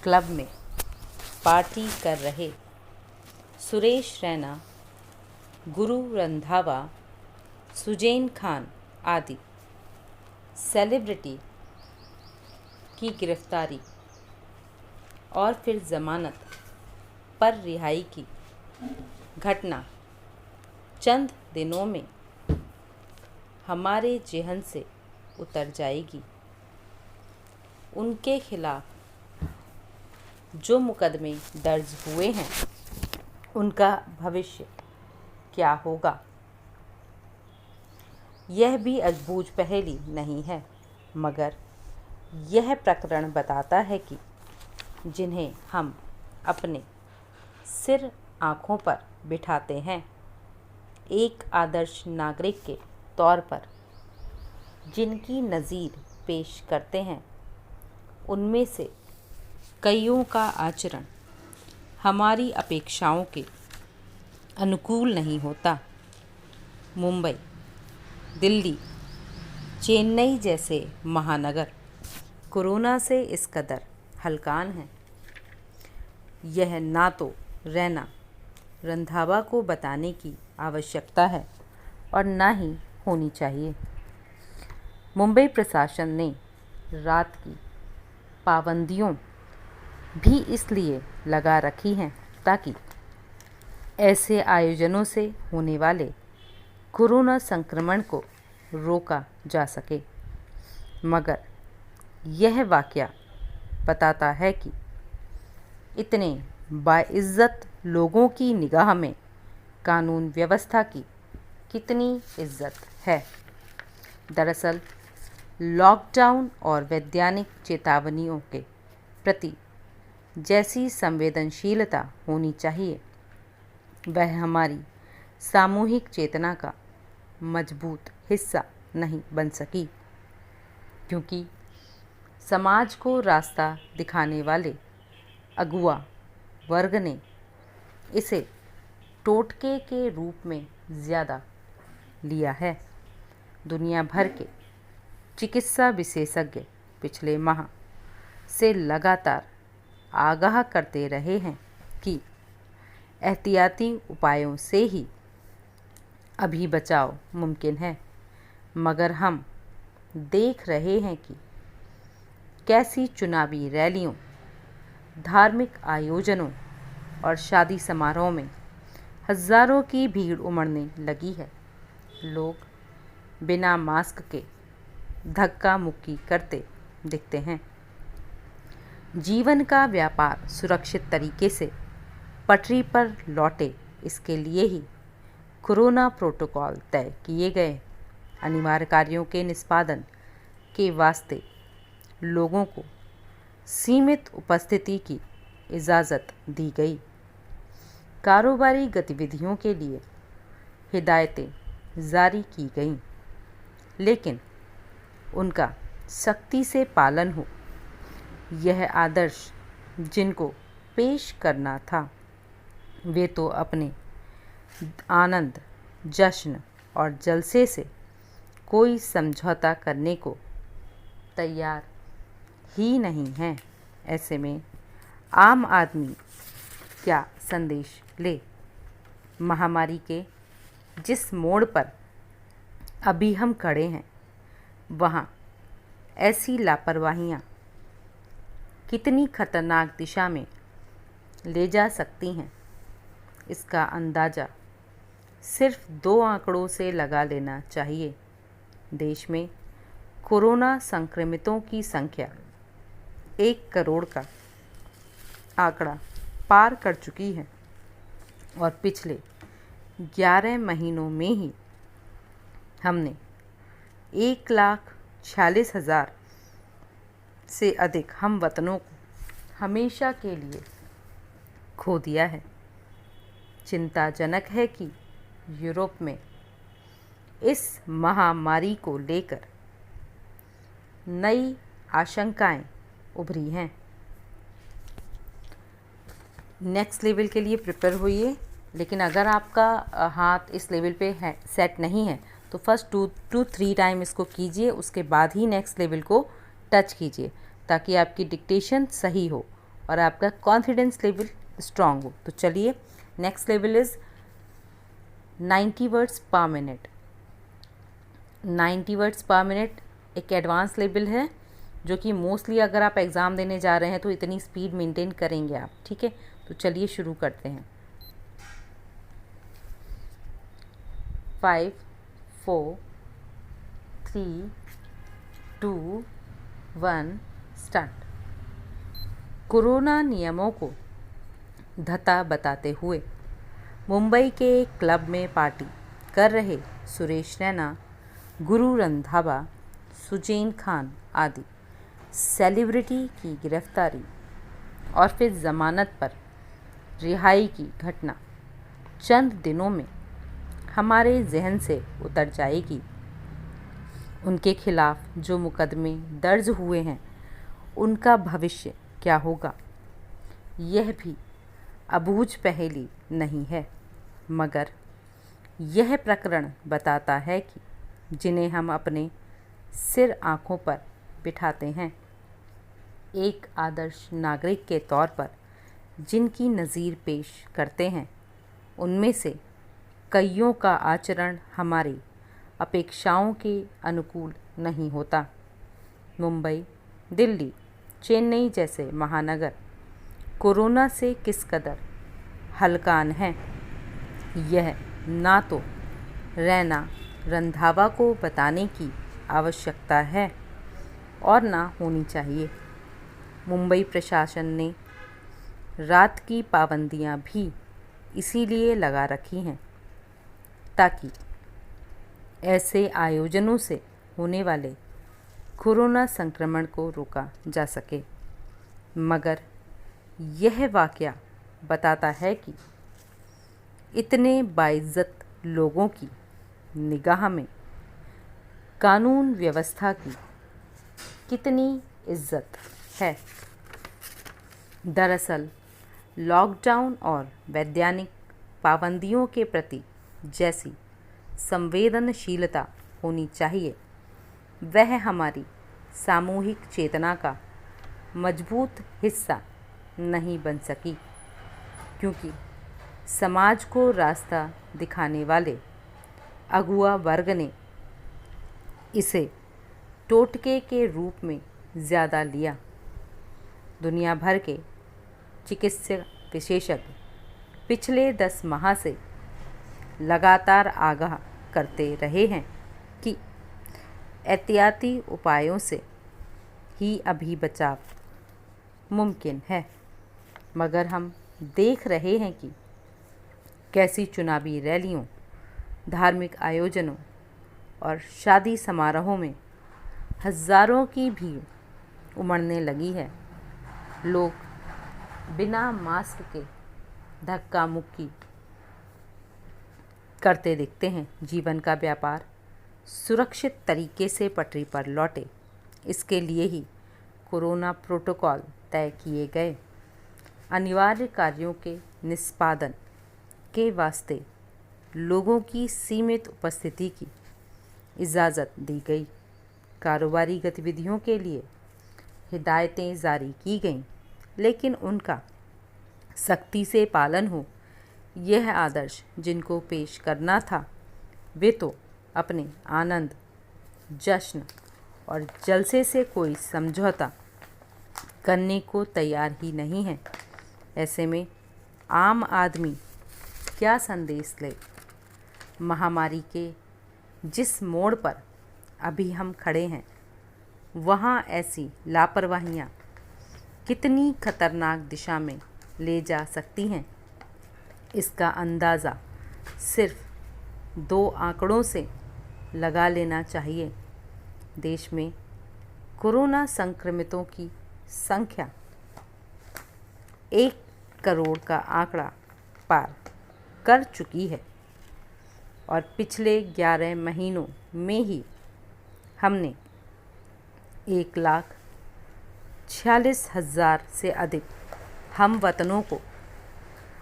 क्लब में पार्टी कर रहे सुरेश रैना, गुरु रंधावा, सुजैन खान आदि सेलिब्रिटी की गिरफ्तारी और फिर जमानत पर रिहाई की घटना चंद दिनों में हमारे जेहन से उतर जाएगी। उनके खिलाफ जो मुकदमे दर्ज हुए हैं, उनका भविष्य क्या होगा, यह भी अजबूझ पहेली नहीं है। मगर यह प्रकरण बताता है कि जिन्हें हम अपने सिर आँखों पर बिठाते हैं, एक आदर्श नागरिक के तौर पर जिनकी नज़ीर पेश करते हैं, उनमें से कईयों का आचरण हमारी अपेक्षाओं के अनुकूल नहीं होता। मुंबई, दिल्ली, चेन्नई जैसे महानगर कोरोना से इस कदर हलकान हैं, यह ना तो रैना रंधावा को बताने की आवश्यकता है और ना ही होनी चाहिए। मुंबई प्रशासन ने रात की पाबंदियों भी इसलिए लगा रखी हैं ताकि ऐसे आयोजनों से होने वाले कोरोना संक्रमण को रोका जा सके। मगर यह वाकया बताता है कि इतने बाइज्जत लोगों की निगाह में कानून व्यवस्था की कितनी इज्जत है। दरअसल लॉकडाउन और वैज्ञानिक चेतावनियों के प्रति जैसी संवेदनशीलता होनी चाहिए, वह हमारी सामूहिक चेतना का मजबूत हिस्सा नहीं बन सकी, क्योंकि समाज को रास्ता दिखाने वाले अगुआ वर्ग ने इसे टोटके के रूप में ज़्यादा लिया है। दुनिया भर के चिकित्सा विशेषज्ञ पिछले माह से लगातार आगाह करते रहे हैं कि एहतियाती उपायों से ही अभी बचाव मुमकिन है, मगर हम देख रहे हैं कि कैसी चुनावी रैलियों, धार्मिक आयोजनों और शादी समारोह में हज़ारों की भीड़ उमड़ने लगी है। लोग बिना मास्क के धक्का मुक्की करते दिखते हैं। जीवन का व्यापार सुरक्षित तरीके से पटरी पर लौटे, इसके लिए ही कोरोना प्रोटोकॉल तय किए गए। अनिवार्य कार्यों के निष्पादन के वास्ते लोगों को सीमित उपस्थिति की इजाज़त दी गई। कारोबारी गतिविधियों के लिए हिदायतें जारी की गईं, लेकिन उनका सख्ती से पालन हो। यह आदर्श जिनको पेश करना था, वे तो अपने आनंद, जश्न और जलसे से कोई समझौता करने को तैयार ही नहीं हैं। ऐसे में आम आदमी क्या संदेश ले? महामारी के जिस मोड़ पर अभी हम खड़े हैं, वहाँ ऐसी लापरवाहियाँ कितनी खतरनाक दिशा में ले जा सकती हैं, इसका अंदाज़ा सिर्फ 2 आंकड़ों से लगा लेना चाहिए। देश में कोरोना संक्रमितों की संख्या 1 करोड़ का आंकड़ा पार कर चुकी है और पिछले 11 महीनों में ही हमने 1,46,000 से अधिक हम वतनों को हमेशा के लिए खो दिया है। चिंताजनक है कि यूरोप में इस महामारी को लेकर नई आशंकाएं उभरी हैं। नेक्स्ट लेवल के लिए प्रिपेयर होइए, लेकिन अगर आपका हाथ इस लेवल पे है सेट नहीं है तो फर्स्ट 2 to 3 टाइम इसको कीजिए, उसके बाद ही नेक्स्ट लेवल को टच कीजिए, ताकि आपकी डिक्टेशन सही हो और आपका कॉन्फिडेंस लेवल स्ट्रांग हो। तो चलिए, नेक्स्ट लेवल इज़ 90 वर्ड्स पर मिनट। 90 वर्ड्स पर मिनट एक एडवांस लेवल है, जो कि मोस्टली अगर आप एग्ज़ाम देने जा रहे हैं तो इतनी स्पीड मेंटेन करेंगे आप। ठीक है, तो चलिए शुरू करते हैं। 5 4 3 2 1 स्टार्ट। कोरोना नियमों को धता बताते हुए मुंबई के एक क्लब में पार्टी कर रहे सुरेश रैना, गुरु रंधावा, सुजैन खान आदि सेलिब्रिटी की गिरफ्तारी और फिर ज़मानत पर रिहाई की घटना चंद दिनों में हमारे जहन से उतर जाएगी। उनके खिलाफ जो मुकदमे दर्ज हुए हैं, उनका भविष्य क्या होगा, यह भी अबूझ पहेली नहीं है, मगर यह प्रकरण बताता है कि जिन्हें हम अपने सिर आँखों पर बिठाते हैं, एक आदर्श नागरिक के तौर पर जिनकी नज़ीर पेश करते हैं, उनमें से कईयों का आचरण हमारी अपेक्षाओं के अनुकूल नहीं होता। मुंबई, दिल्ली, चेन्नई जैसे महानगर कोरोना से किस कदर हलकान हैं, यह ना तो रैना रंधावा को बताने की आवश्यकता है और ना होनी चाहिए। मुंबई प्रशासन ने रात की पाबंदियां भी इसीलिए लगा रखी हैं ताकि ऐसे आयोजनों से होने वाले कोरोना संक्रमण को रोका जा सके। मगर यह वाकया बताता है कि इतने बाइज्जत लोगों की निगाह में कानून व्यवस्था की कितनी इज्जत है। दरअसल लॉकडाउन और वैधानिक पाबंदियों के प्रति जैसी संवेदनशीलता होनी चाहिए वह हमारी सामूहिक चेतना का मजबूत हिस्सा नहीं बन सकी, क्योंकि समाज को रास्ता दिखाने वाले अगुआ वर्ग ने इसे टोटके के रूप में ज़्यादा लिया। दुनिया भर के चिकित्सा विशेषज्ञ पिछले 10 माह से लगातार आगाह करते रहे हैं कि एहतियाती उपायों से ही अभी बचाव मुमकिन है, मगर हम देख रहे हैं कि कैसी चुनावी रैलियों, धार्मिक आयोजनों और शादी समारोहों में हज़ारों की भीड़ उमड़ने लगी है। लोग बिना मास्क के धक्का मुक्की करते दिखते हैं। जीवन का व्यापार सुरक्षित तरीके से पटरी पर लौटे, इसके लिए ही कोरोना प्रोटोकॉल तय किए गए। अनिवार्य कार्यों के निष्पादन के वास्ते लोगों की सीमित उपस्थिति की इजाज़त दी गई। कारोबारी गतिविधियों के लिए हिदायतें जारी की गईं, लेकिन उनका सख्ती से पालन हो, यह आदर्श जिनको पेश करना था वे तो अपने आनंद, जश्न और जलसे से कोई समझौता करने को तैयार ही नहीं है। ऐसे में आम आदमी क्या संदेश ले? महामारी के जिस मोड़ पर अभी हम खड़े हैं, वहाँ ऐसी लापरवाहियाँ कितनी खतरनाक दिशा में ले जा सकती हैं, इसका अंदाज़ा सिर्फ 2 आंकड़ों से लगा लेना चाहिए। देश में कोरोना संक्रमितों की संख्या 1 करोड़ का आंकड़ा पार कर चुकी है और पिछले 11 महीनों में ही हमने 1,46,000 से अधिक हम वतनों को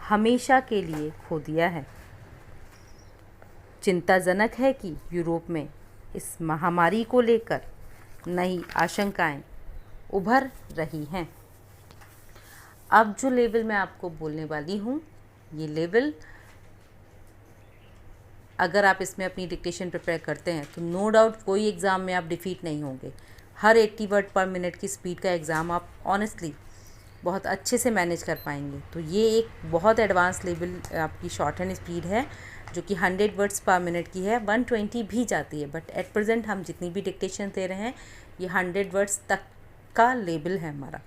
हमेशा के लिए खो दिया है। चिंताजनक है कि यूरोप में इस महामारी को लेकर नई आशंकाएं उभर रही हैं। अब जो लेवल मैं आपको बोलने वाली हूँ, ये लेवल अगर आप इसमें अपनी डिक्टेशन प्रिपेयर करते हैं तो नो डाउट कोई एग्ज़ाम में आप डिफ़ीट नहीं होंगे। हर 80 वर्ड पर मिनट की स्पीड का एग्ज़ाम आप ऑनेस्टली बहुत अच्छे से मैनेज कर पाएंगे। तो ये एक बहुत एडवांस लेवल आपकी शॉर्ट हैंड स्पीड है, जो कि 100 वर्ड्स पर मिनट की है। 120 भी जाती है, बट एट प्रेजेंट हम जितनी भी डिक्टेशन दे रहे हैं ये 100 वर्ड्स तक का लेवल है हमारा।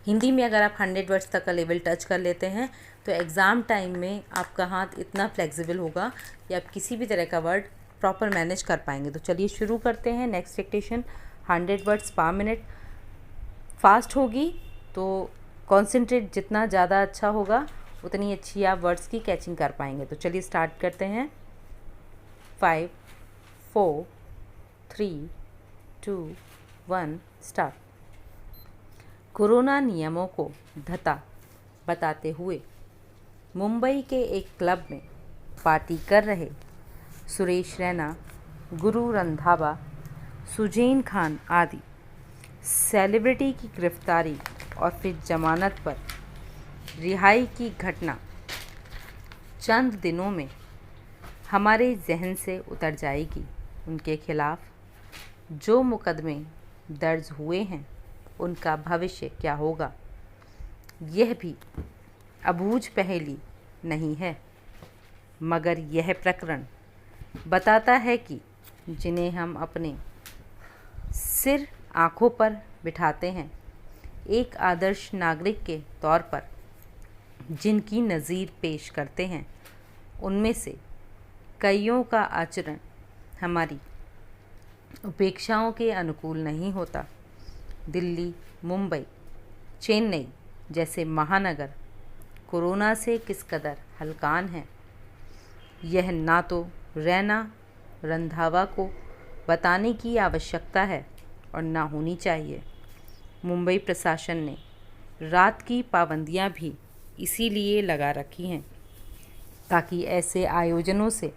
हिंदी में अगर आप 100 वर्ड्स तक का लेवल टच कर लेते हैं तो एग्ज़ाम टाइम में आपका हाथ इतना फ्लेक्सिबल होगा कि आप किसी भी तरह का वर्ड प्रॉपर मैनेज कर पाएंगे। तो चलिए शुरू करते हैं। नेक्स्ट डिक्टेशन 100 वर्ड्स पर मिनट। फास्ट होगी तो कॉन्सेंट्रेट जितना ज़्यादा अच्छा होगा उतनी अच्छी आप वर्ड्स की कैचिंग कर पाएंगे। तो चलिए स्टार्ट करते हैं। 5, 4, 3, 2, 1 स्टार्ट। कोरोना नियमों को धता बताते हुए मुंबई के एक क्लब में पार्टी कर रहे सुरेश रैना, गुरु रंधावा, सुजैन खान आदि सेलिब्रिटी की गिरफ्तारी और फिर जमानत पर रिहाई की घटना चंद दिनों में हमारे जहन से उतर जाएगी। उनके खिलाफ जो मुकदमे दर्ज हुए हैं उनका भविष्य क्या होगा, यह भी अबूझ पहेली नहीं है। मगर यह प्रकरण बताता है कि जिन्हें हम अपने सिर आँखों पर बिठाते हैं, एक आदर्श नागरिक के तौर पर जिनकी नज़ीर पेश करते हैं, उनमें से कईयों का आचरण हमारी उपेक्षाओं के अनुकूल नहीं होता। दिल्ली, मुंबई, चेन्नई जैसे महानगर कोरोना से किस कदर हलकान हैं, यह ना तो रैना रंधावा को बताने की आवश्यकता है और ना होनी चाहिए। मुंबई प्रशासन ने रात की पाबंदियां भी इसीलिए लगा रखी हैं ताकि ऐसे आयोजनों से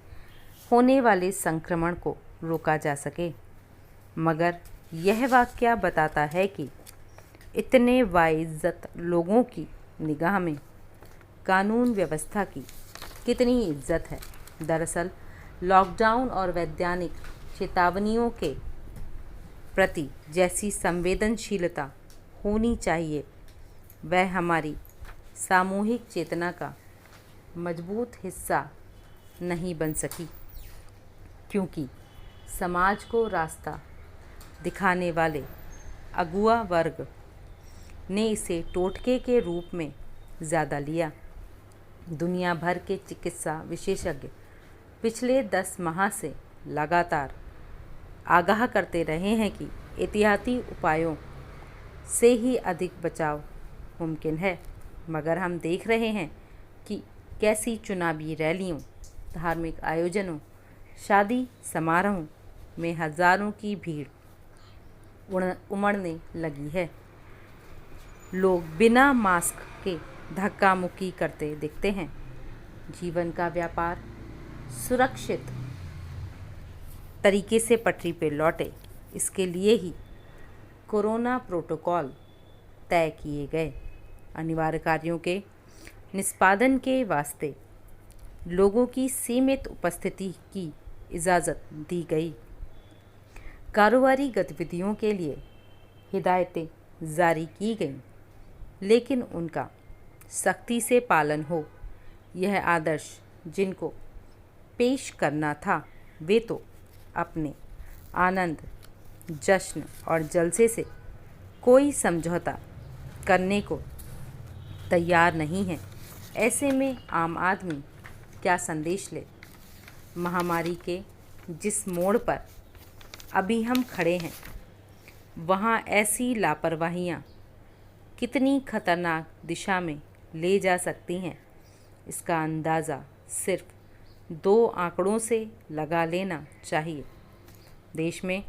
होने वाले संक्रमण को रोका जा सके। मगर यह वाक़या बताता है कि इतने बाइज्जत लोगों की निगाह में कानून व्यवस्था की कितनी इज्जत है। दरअसल लॉकडाउन और वैज्ञानिक चेतावनियों के प्रति जैसी संवेदनशीलता होनी चाहिए, वह हमारी सामूहिक चेतना का मजबूत हिस्सा नहीं बन सकी, क्योंकि समाज को रास्ता दिखाने वाले अगुआ वर्ग ने इसे टोटके के रूप में ज़्यादा लिया। दुनिया भर के चिकित्सा विशेषज्ञ पिछले 10 माह से लगातार आगाह करते रहे हैं कि एहतियाती उपायों से ही अधिक बचाव मुमकिन है, मगर हम देख रहे हैं कि कैसी चुनावी रैलियों, धार्मिक आयोजनों, शादी समारोह में हज़ारों की भीड़ उमड़ने लगी है। लोग बिना मास्क के धक्का मुक्की करते दिखते हैं। जीवन का व्यापार सुरक्षित तरीके से पटरी पर लौटे, इसके लिए ही कोरोना प्रोटोकॉल तय किए गए। अनिवार्य कार्यों के निष्पादन के वास्ते लोगों की सीमित उपस्थिति की इजाज़त दी गई। कारोबारी गतिविधियों के लिए हिदायतें जारी की गईं, लेकिन उनका सख्ती से पालन हो। यह आदर्श जिनको पेश करना था, वे तो अपने आनंद, जश्न और जलसे से कोई समझौता करने को तैयार नहीं है। ऐसे में आम आदमी क्या संदेश ले? महामारी के जिस मोड़ पर अभी हम खड़े हैं, वहाँ ऐसी लापरवाहियाँ कितनी खतरनाक दिशा में ले जा सकती हैं, इसका अंदाज़ा सिर्फ 2 आंकड़ों से लगा लेना चाहिए। देश में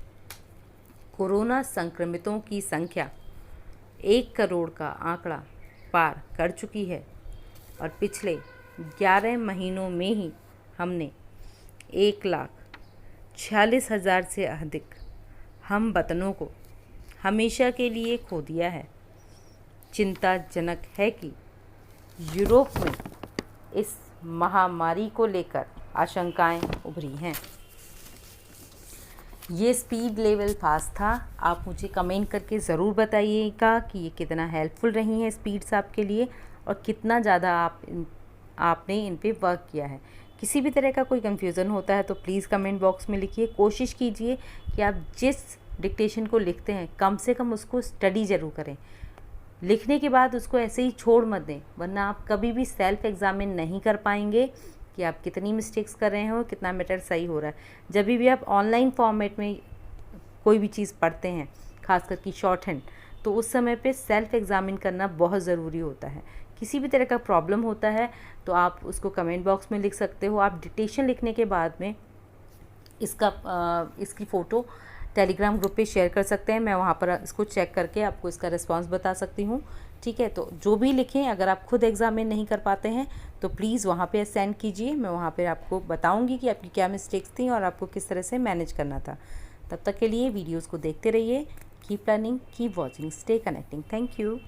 कोरोना संक्रमितों की संख्या 1 करोड़ का आंकड़ा पार कर चुकी है और पिछले 11 महीनों में ही हमने 1,46,000 से अधिक हम वतनों को हमेशा के लिए खो दिया है। चिंताजनक है कि यूरोप में इस महामारी को लेकर आशंकाएं उभरी हैं। ये स्पीड लेवल फास्ट था। आप मुझे कमेंट करके ज़रूर बताइएगा कि ये कितना हेल्पफुल रही हैं स्पीड्स आपके लिए और कितना ज़्यादा आपने इन पे वर्क किया है। किसी भी तरह का कोई कन्फ्यूज़न होता है तो प्लीज़ कमेंट बॉक्स में लिखिए। कोशिश कीजिए कि आप जिस डिक्टेशन को लिखते हैं कम से कम उसको स्टडी ज़रूर करें। लिखने के बाद उसको ऐसे ही छोड़ मत दें, वरना आप कभी भी सेल्फ एग्ज़ामिन नहीं कर पाएंगे कि आप कितनी मिस्टेक्स कर रहे हो, कितना मैटर सही हो रहा है। जब भी आप ऑनलाइन फॉर्मेट में कोई भी चीज़ पढ़ते हैं, खासकर कि शॉर्ट हैंड, तो उस समय पे सेल्फ एग्ज़ामिन करना बहुत ज़रूरी होता है। किसी भी तरह का प्रॉब्लम होता है तो आप उसको कमेंट बॉक्स में लिख सकते हो। आप डिक्टेशन लिखने के बाद में इसकी फ़ोटो टेलीग्राम ग्रुप पे शेयर कर सकते हैं। मैं वहाँ पर इसको चेक करके आपको इसका रिस्पांस बता सकती हूँ। ठीक है, तो जो भी लिखें, अगर आप खुद एग्ज़ामिन नहीं कर पाते हैं तो प्लीज़ वहाँ पे सेंड कीजिए। मैं वहाँ पे आपको बताऊँगी कि आपकी क्या मिस्टेक्स थी और आपको किस तरह से मैनेज करना था। तब तक के लिए वीडियोज़ को देखते रहिए। Keep learning, keep watching, stay connecting. Thank you.